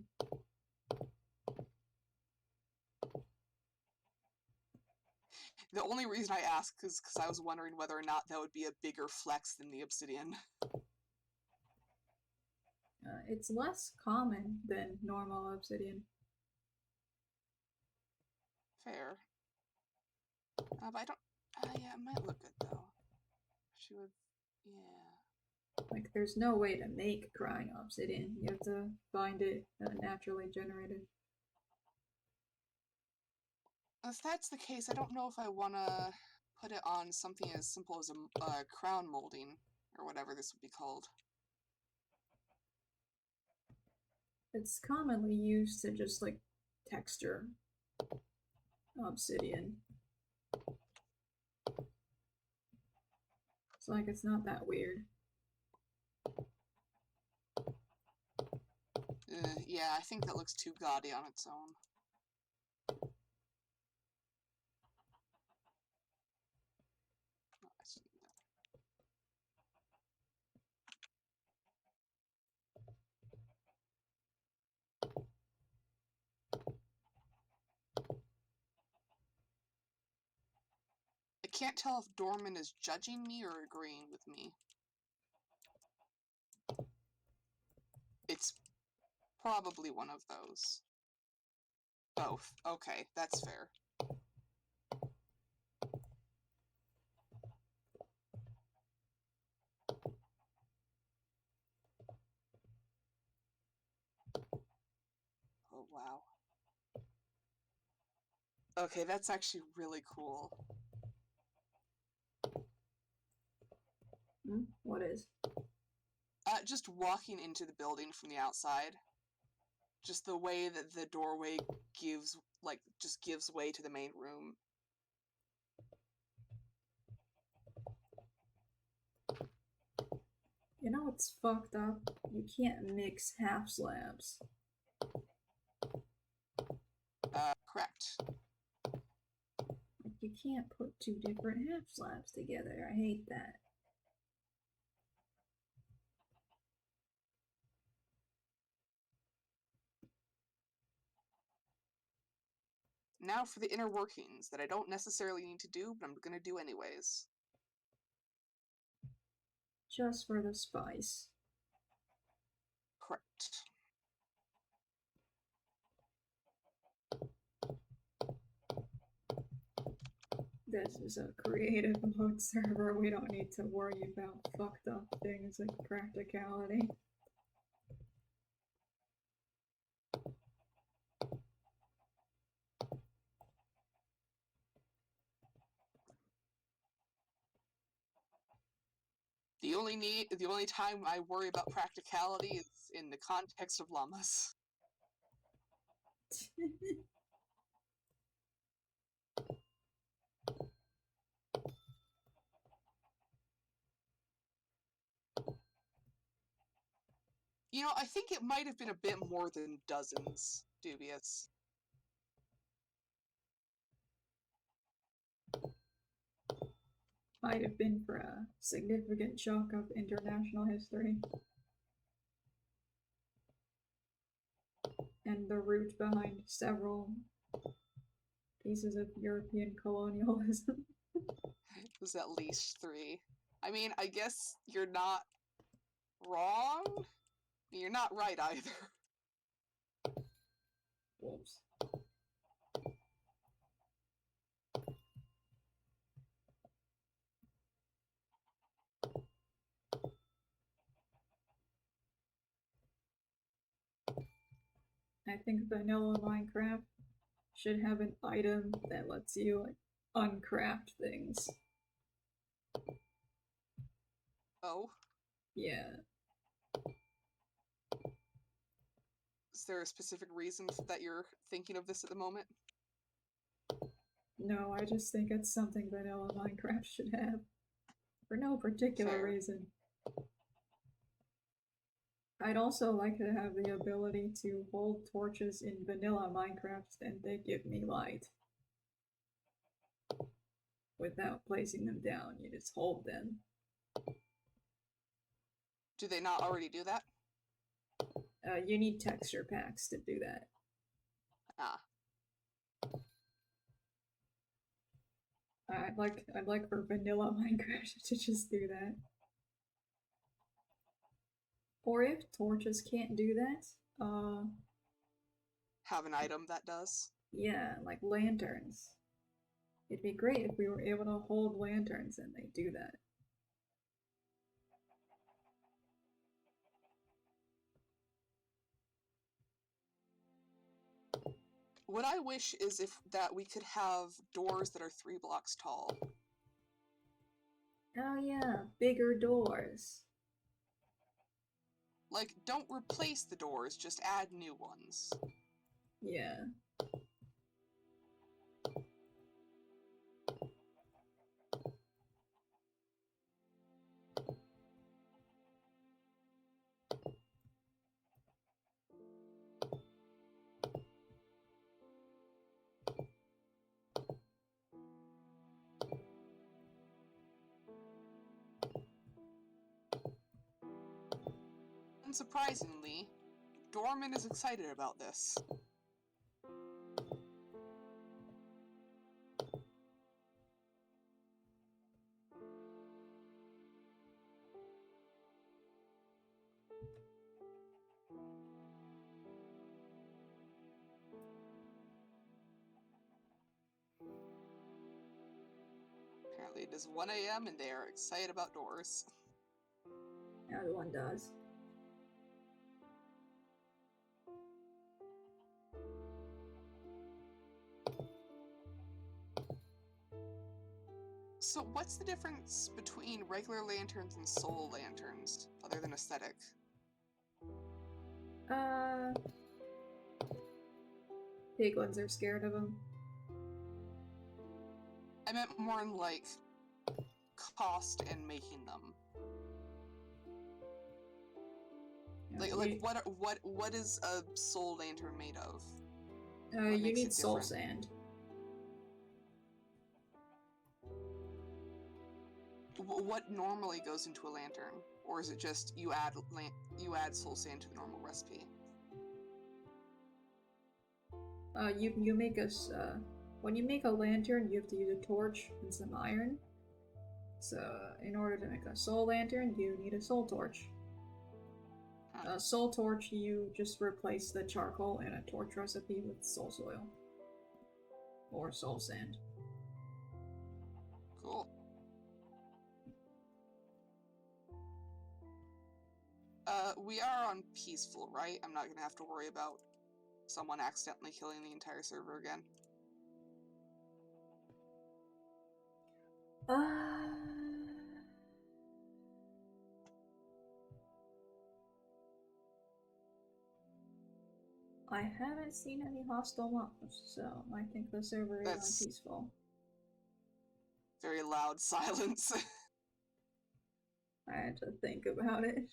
Speaker 2: The only reason I ask is because I was wondering whether or not that would be a bigger flex than the obsidian.
Speaker 1: It's less common than normal obsidian.
Speaker 2: Fair. But I don't... yeah, it might look good, though. She would... yeah.
Speaker 1: Like, there's no way to make crying obsidian. You have to find it naturally generated.
Speaker 2: If that's the case, I don't know if I want to put it on something as simple as a crown molding, or whatever this would be called.
Speaker 1: It's commonly used to just, like, texture obsidian. It's like, it's not that weird.
Speaker 2: Yeah, I think that looks too gaudy on its own. I can't tell if Dorman is judging me or agreeing with me. It's probably one of those. Both. Okay, that's fair. Oh, wow. Okay, that's actually really cool.
Speaker 1: What is?
Speaker 2: Just walking into the building from the outside. Just the way that the doorway gives way to the main room.
Speaker 1: You know what's fucked up? You can't mix half slabs.
Speaker 2: Correct.
Speaker 1: Like, you can't put two different half slabs together. I hate that.
Speaker 2: Now for the inner workings that I don't necessarily need to do, but I'm gonna do anyways.
Speaker 1: Just for the spice.
Speaker 2: Correct.
Speaker 1: This is a creative mode server. We don't need to worry about fucked up things like practicality.
Speaker 2: The only time I worry about practicality is in the context of llamas. You know, I think it might have been a bit more than dozens, dubious.
Speaker 1: Might have been for a significant chunk of international history. And the root behind several pieces of European colonialism.
Speaker 2: It was at least 3. I mean, I guess you're not wrong. You're not right either.
Speaker 1: Whoops. I think vanilla Minecraft should have an item that lets you like uncraft things.
Speaker 2: Oh?
Speaker 1: Yeah.
Speaker 2: Is there a specific reason that you're thinking of this at the moment?
Speaker 1: No, I just think it's something vanilla Minecraft should have. For no particular
Speaker 2: Fair.
Speaker 1: reason. I'd also like to have the ability to hold torches in vanilla Minecraft and they give me light. Without placing them down, you just hold them.
Speaker 2: Do they not already do that?
Speaker 1: You need texture packs to do that.
Speaker 2: Ah.
Speaker 1: I'd like for vanilla Minecraft to just do that. Or if torches can't do that,
Speaker 2: Have an item that does?
Speaker 1: yeah, like lanterns. It'd be great if we were able to hold lanterns and they do that.
Speaker 2: What I wish is that we could have doors that are 3 blocks tall.
Speaker 1: Oh yeah, bigger doors.
Speaker 2: Like, don't replace the doors, just add new ones.
Speaker 1: Yeah.
Speaker 2: Unsurprisingly, Dorman is excited about this. Apparently it is 1 a.m. and they are excited about doors.
Speaker 1: Everyone does.
Speaker 2: So what's the difference between regular lanterns and soul lanterns, other than aesthetic?
Speaker 1: Piglins are scared of them.
Speaker 2: I meant more in, like, cost and making them. What is a soul lantern made of?
Speaker 1: You need soul sand.
Speaker 2: What normally goes into a lantern, or is it just you add soul sand to the normal recipe?
Speaker 1: You make us when you make a lantern, you have to use a torch and some iron. So in order to make a soul lantern, you need a soul torch. Soul torch, you just replace the charcoal in a torch recipe with soul soil or soul sand.
Speaker 2: Cool. We are on peaceful, right? I'm not gonna have to worry about someone accidentally killing the entire server again.
Speaker 1: I haven't seen any hostile mobs, so I think the server is on peaceful.
Speaker 2: Very loud silence.
Speaker 1: I had to think about it.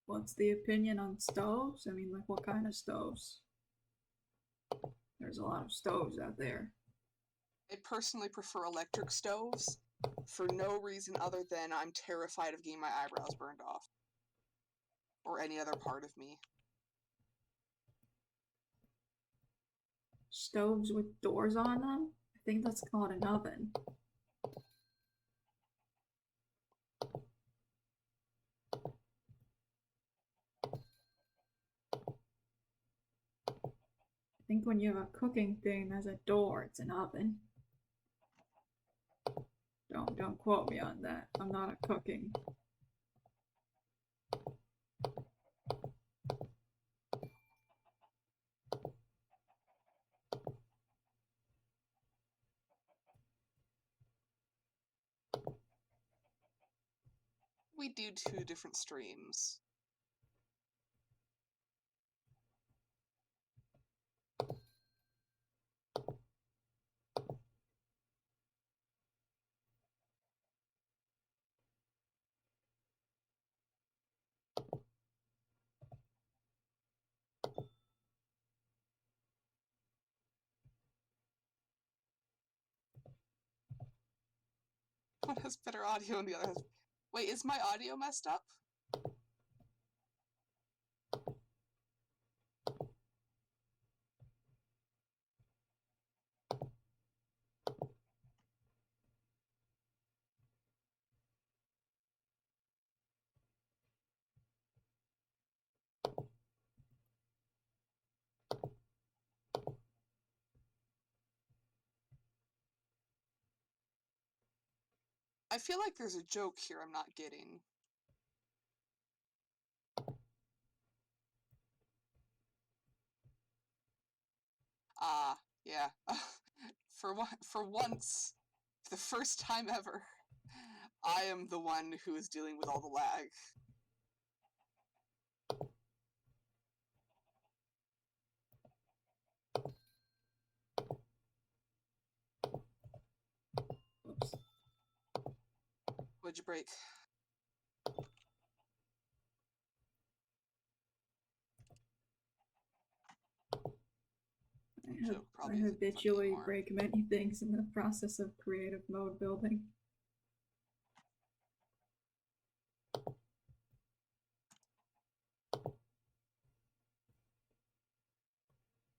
Speaker 1: What's the opinion on stoves? I mean, like, what kind of stoves? There's a lot of stoves out there.
Speaker 2: I personally prefer electric stoves for no reason other than I'm terrified of getting my eyebrows burned off. Or any other part of me.
Speaker 1: Stoves with doors on them? I think that's called an oven. I think when you have a cooking thing as a door, it's an oven. Don't don't quote me on that. I'm not at cooking.
Speaker 2: We do 2 different streams. One has better audio and the other has... Wait, is my audio messed up? I feel like there's a joke here I'm not getting. Ah, yeah. For once, the first time ever, I am the one who is dealing with all the lag.
Speaker 1: Oops.
Speaker 2: What'd you break?
Speaker 1: I habitually break many things in the process of creative mode building.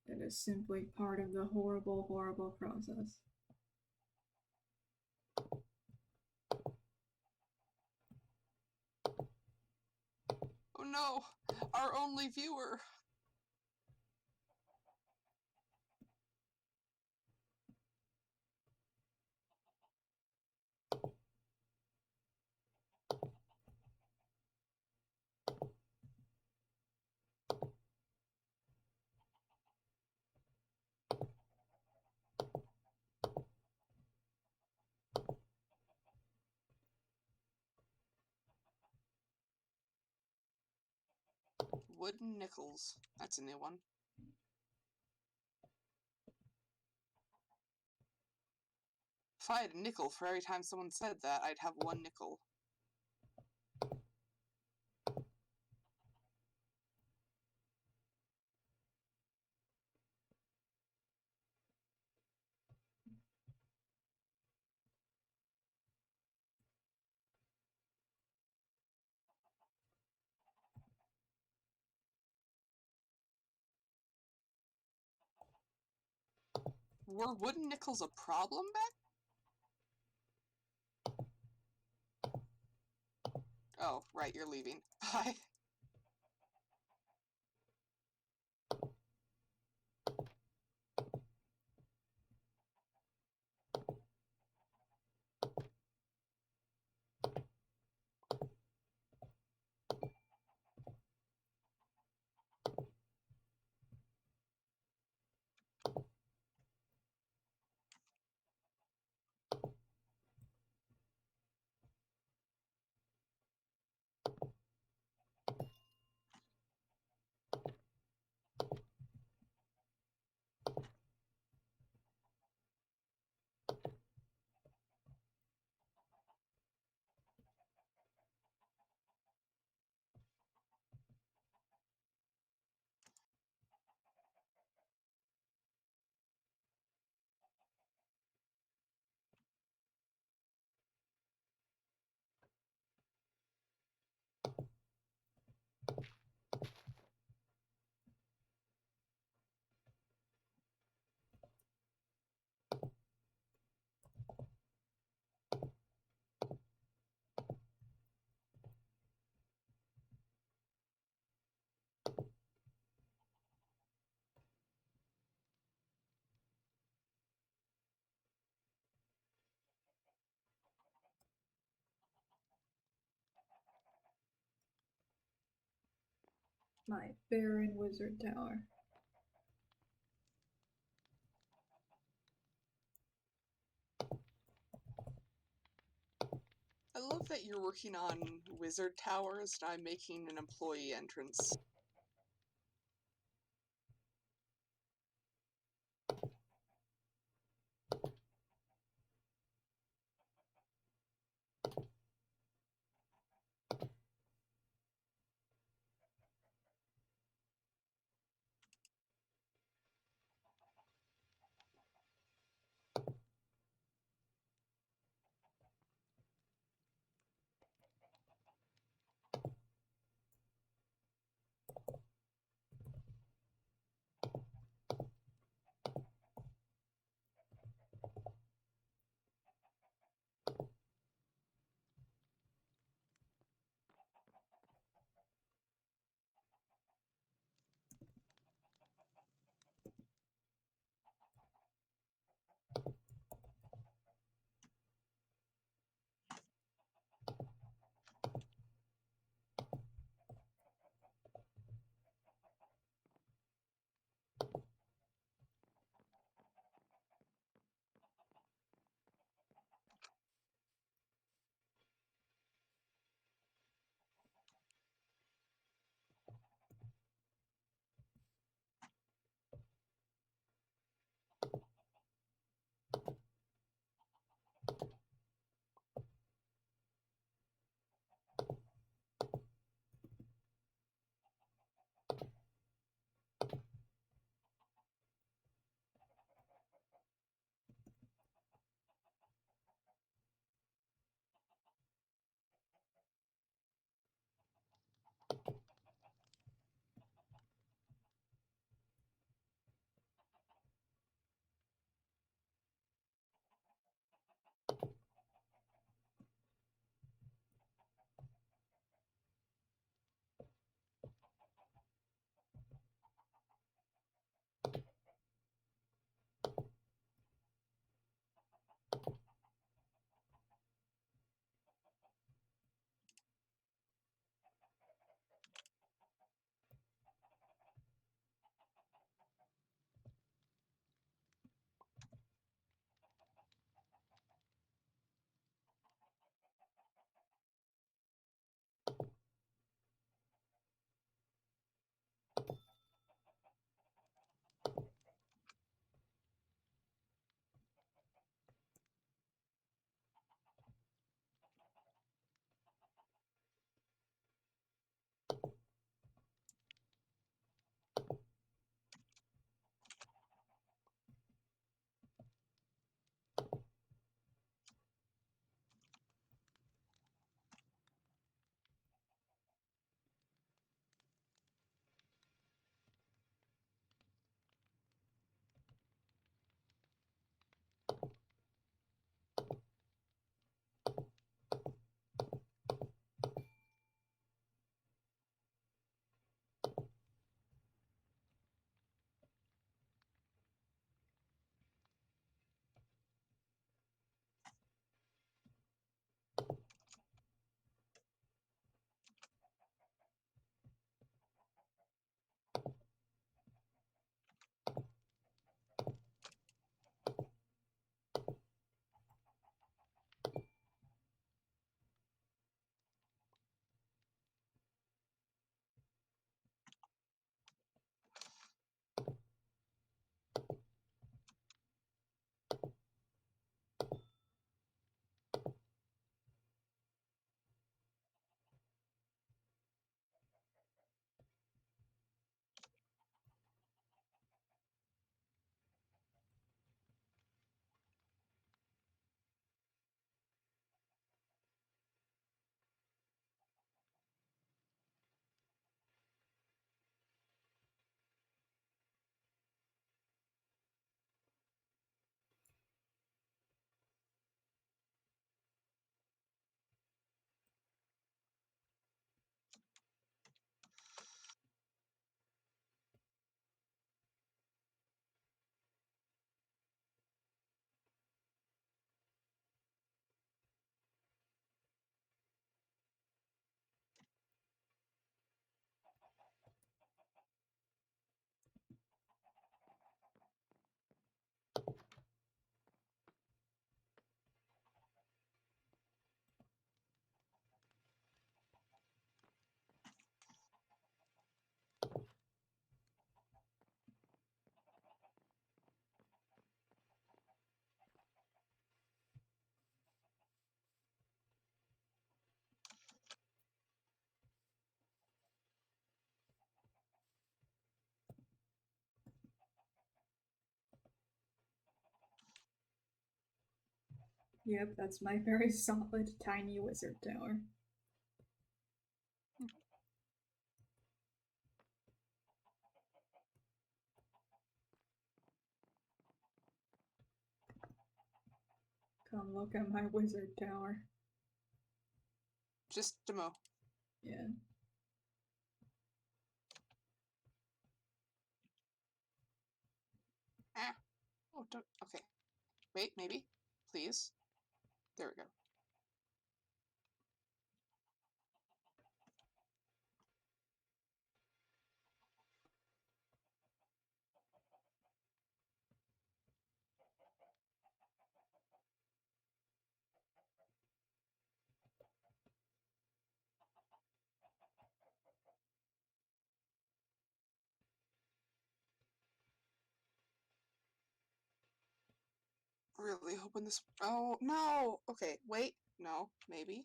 Speaker 1: It is simply part of the horrible, horrible process.
Speaker 2: Oh no! Our only viewer! Wooden nickels. That's a new one. If I had a nickel for every time someone said that, I'd have 1 nickel. Were wooden nickels a problem back? Oh, right, you're leaving. Bye.
Speaker 1: My barren wizard tower.
Speaker 2: I love that you're working on wizard towers and I'm making an employee entrance.
Speaker 1: Yep, that's my very solid, tiny wizard tower. Come look at my wizard tower.
Speaker 2: Just demo.
Speaker 1: Yeah.
Speaker 2: Ah. Oh, don't. Okay. Wait, maybe? Please? There we go. Really hoping this. Oh, no! Okay, wait. No, maybe.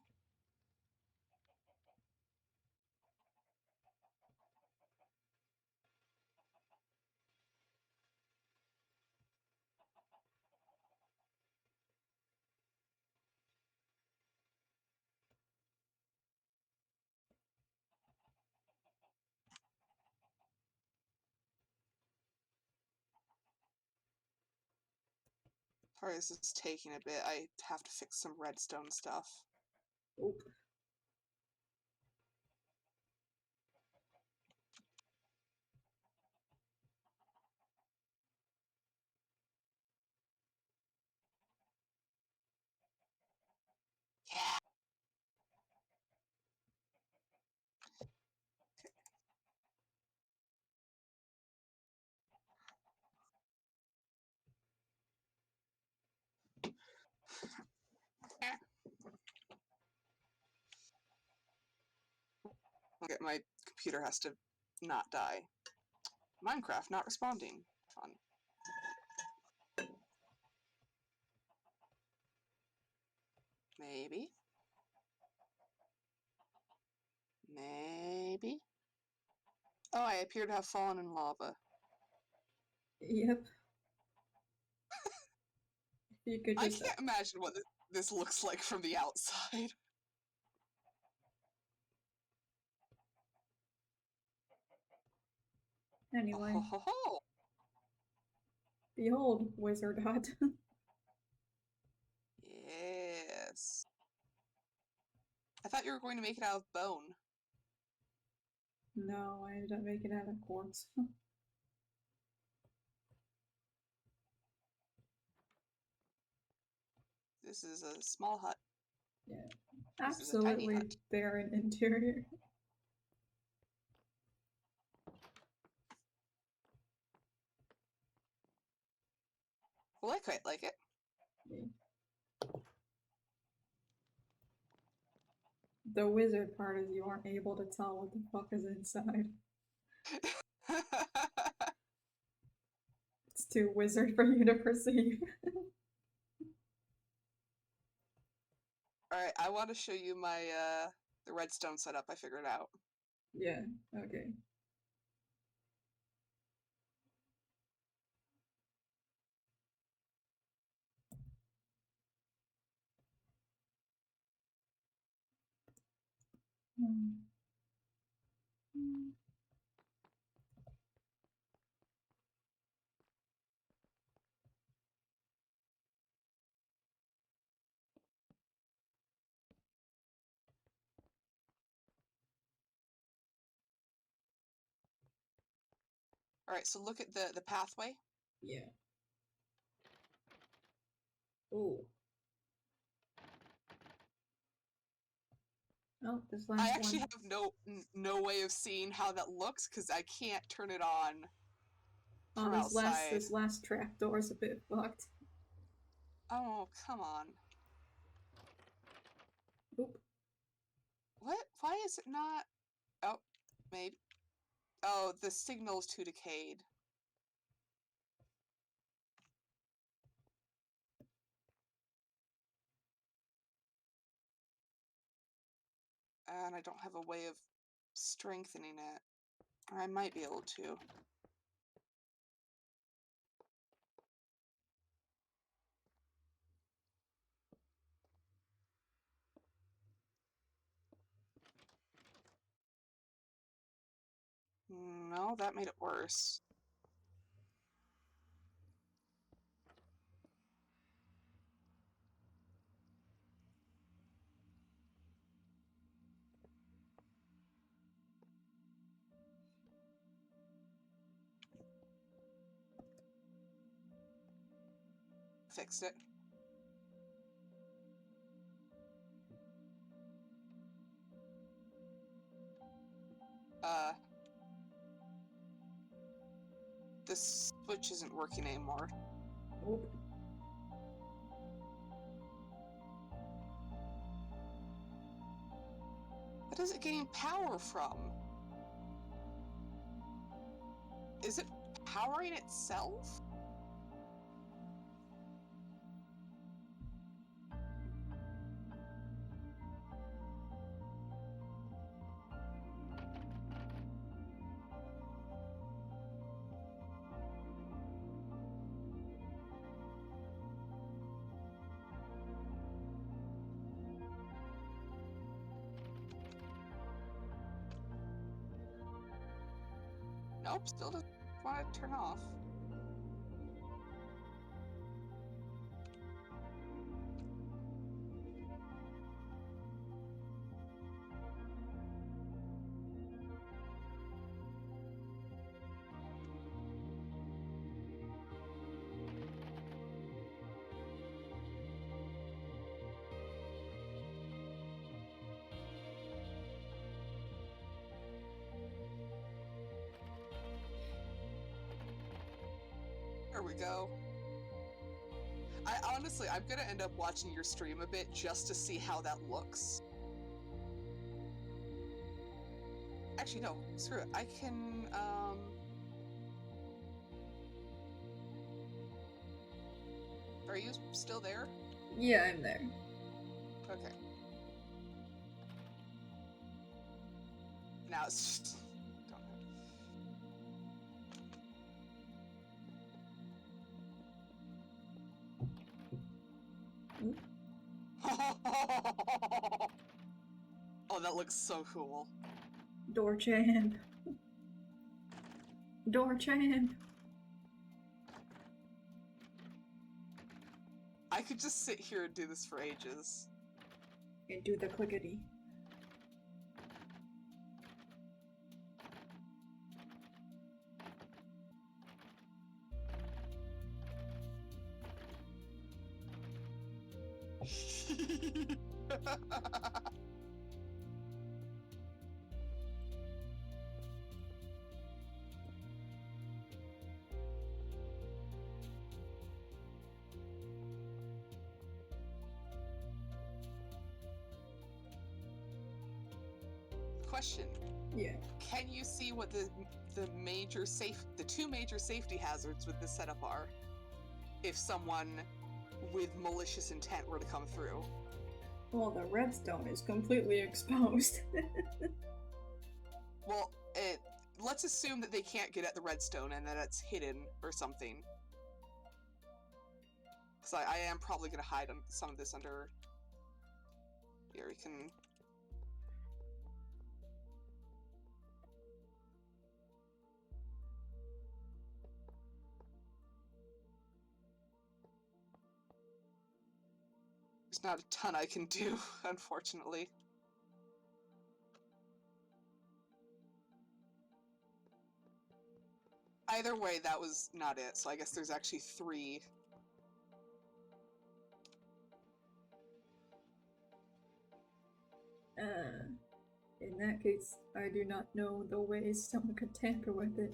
Speaker 2: Sorry, this is taking a bit. I have to fix some redstone stuff.
Speaker 1: Oop.
Speaker 2: Yeah. Okay, my computer has to not die. Minecraft not responding. Fun. Maybe. Maybe. Oh, I appear to have fallen in lava.
Speaker 1: Yep. You could
Speaker 2: I
Speaker 1: just.
Speaker 2: can't imagine what this looks like from the outside.
Speaker 1: Anyway,
Speaker 2: Oh, ho, ho.
Speaker 1: behold, wizard hut.
Speaker 2: Yes. I thought you were going to make it out of bone.
Speaker 1: No, I ended up making it out of quartz.
Speaker 2: This is a small hut.
Speaker 1: Yeah.
Speaker 2: This is a tiny
Speaker 1: Absolutely
Speaker 2: hut.
Speaker 1: barren interior.
Speaker 2: Well, I quite like it.
Speaker 1: The wizard part is you aren't able to tell what the fuck is inside. It's too wizard for you to perceive.
Speaker 2: Alright, I want to show you my, the redstone setup I figured out.
Speaker 1: Yeah, okay. Hmm.
Speaker 2: Alright, so look at the pathway.
Speaker 1: Yeah. Oh. Oh, this
Speaker 2: I
Speaker 1: last
Speaker 2: actually
Speaker 1: one.
Speaker 2: have no way of seeing how that looks because I can't turn it on
Speaker 1: Oh,
Speaker 2: from outside.
Speaker 1: this last trapdoor is a bit fucked.
Speaker 2: Oh, come on.
Speaker 1: Oop.
Speaker 2: What? Why is it not? Oh, maybe. Oh, the signal's too decayed. And I don't have a way of strengthening it. Or I might be able to. Oh, that made it worse. Fixed it. This switch isn't working anymore.
Speaker 1: Nope.
Speaker 2: What is it getting power from? Is it powering itself? Nope, still doesn't want to turn off. There we go. Honestly, I'm gonna end up watching your stream a bit just to see how that looks. Actually, no, screw it. I can, Are you still there?
Speaker 1: Yeah, I'm there.
Speaker 2: Okay. Now it's just... Oh, that looks so cool.
Speaker 1: Door-chan. Door-chan.
Speaker 2: I could just sit here and do this for ages.
Speaker 1: And do the clickety.
Speaker 2: Question.
Speaker 1: Yeah.
Speaker 2: Can you see what the two major safety hazards with this setup are? If someone with malicious intent were to come through.
Speaker 1: Well, the redstone is completely exposed.
Speaker 2: Well, let's assume that they can't get at the redstone and that it's hidden or something. So I am probably going to hide some of this under... Here, we can... There's not a ton I can do, unfortunately. Either way, that was not it, so I guess there's actually 3.
Speaker 1: In that case, I do not know the ways someone could tamper with it.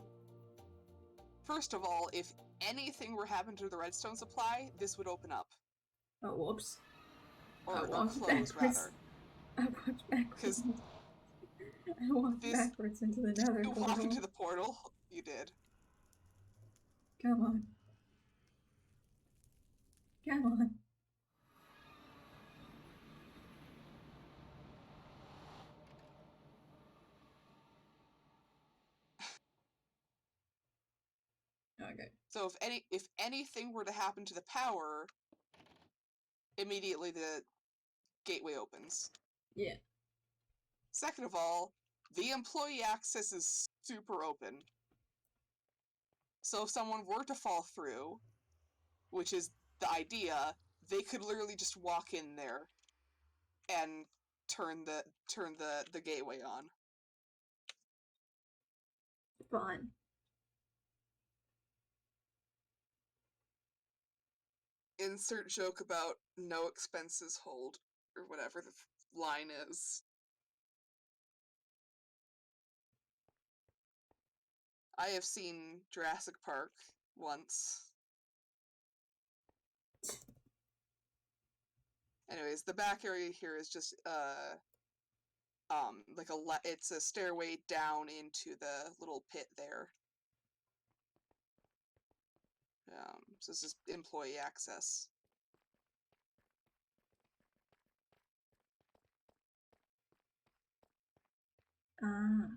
Speaker 2: First of all, if anything were happened to the redstone supply, this would open up.
Speaker 1: Oh, whoops.
Speaker 2: Or close, rather.
Speaker 1: I walked backwards.
Speaker 2: Because
Speaker 1: I walked backwards into the nether
Speaker 2: You
Speaker 1: portal.
Speaker 2: walked into the portal? You did.
Speaker 1: Come on. Come on. Okay.
Speaker 2: So if anything were to happen to the power, immediately the gateway opens.
Speaker 1: Yeah.
Speaker 2: Second of all, the employee access is super open. So if someone were to fall through, which is the idea, they could literally just walk in there and turn the gateway on.
Speaker 1: Fun.
Speaker 2: Insert joke about no expenses hold, or whatever the line is. I have seen Jurassic Park once. Anyways, the back area here is just like it's a stairway down into the little pit there. So this is employee access.
Speaker 1: Ah.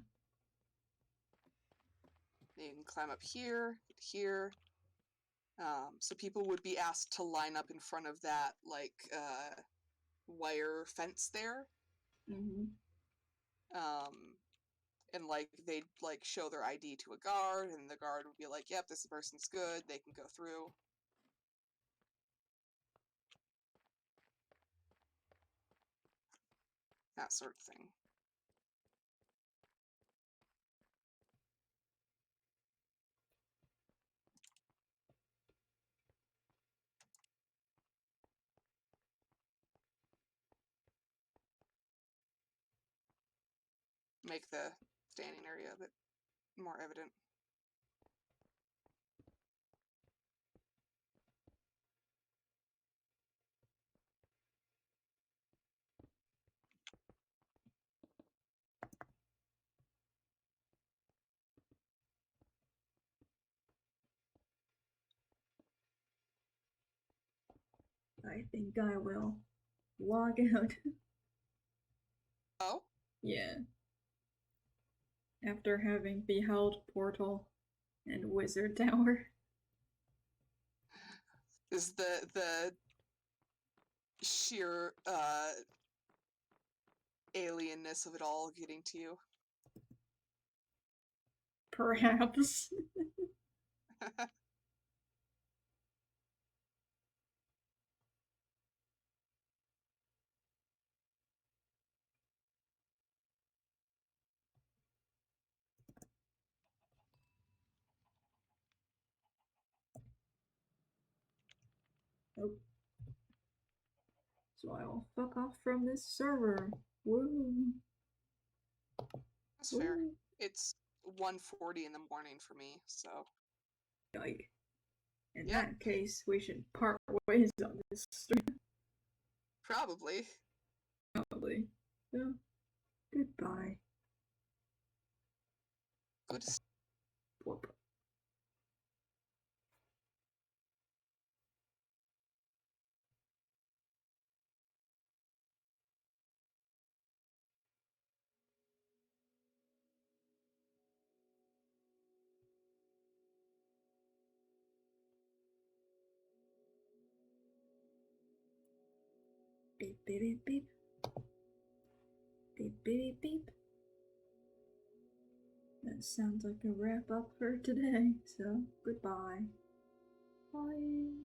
Speaker 2: You can climb up here, here. So people would be asked to line up in front of that, like, wire fence there.
Speaker 1: Mm-hmm.
Speaker 2: And, like, they'd, like, show their ID to a guard, and the guard would be like, yep, this person's good, they can go through. That sort of thing. Make the standing area a bit more evident.
Speaker 1: I think I will log out.
Speaker 2: Oh?
Speaker 1: Yeah. After having beheld Portal and Wizard Tower.
Speaker 2: Is the sheer alienness of it all getting to you?
Speaker 1: Perhaps. Nope. So I will fuck off from this server. Woo.
Speaker 2: That's fair. It's 1:40 in the morning for me, so.
Speaker 1: Yike. In
Speaker 2: Yep.
Speaker 1: that case, we should part ways on this stream.
Speaker 2: Probably.
Speaker 1: Probably. So, goodbye.
Speaker 2: Good.
Speaker 1: Whoop. Beep, beep, beep, beep. Beep, beep, beep. That sounds like a wrap up for today, so goodbye. Bye.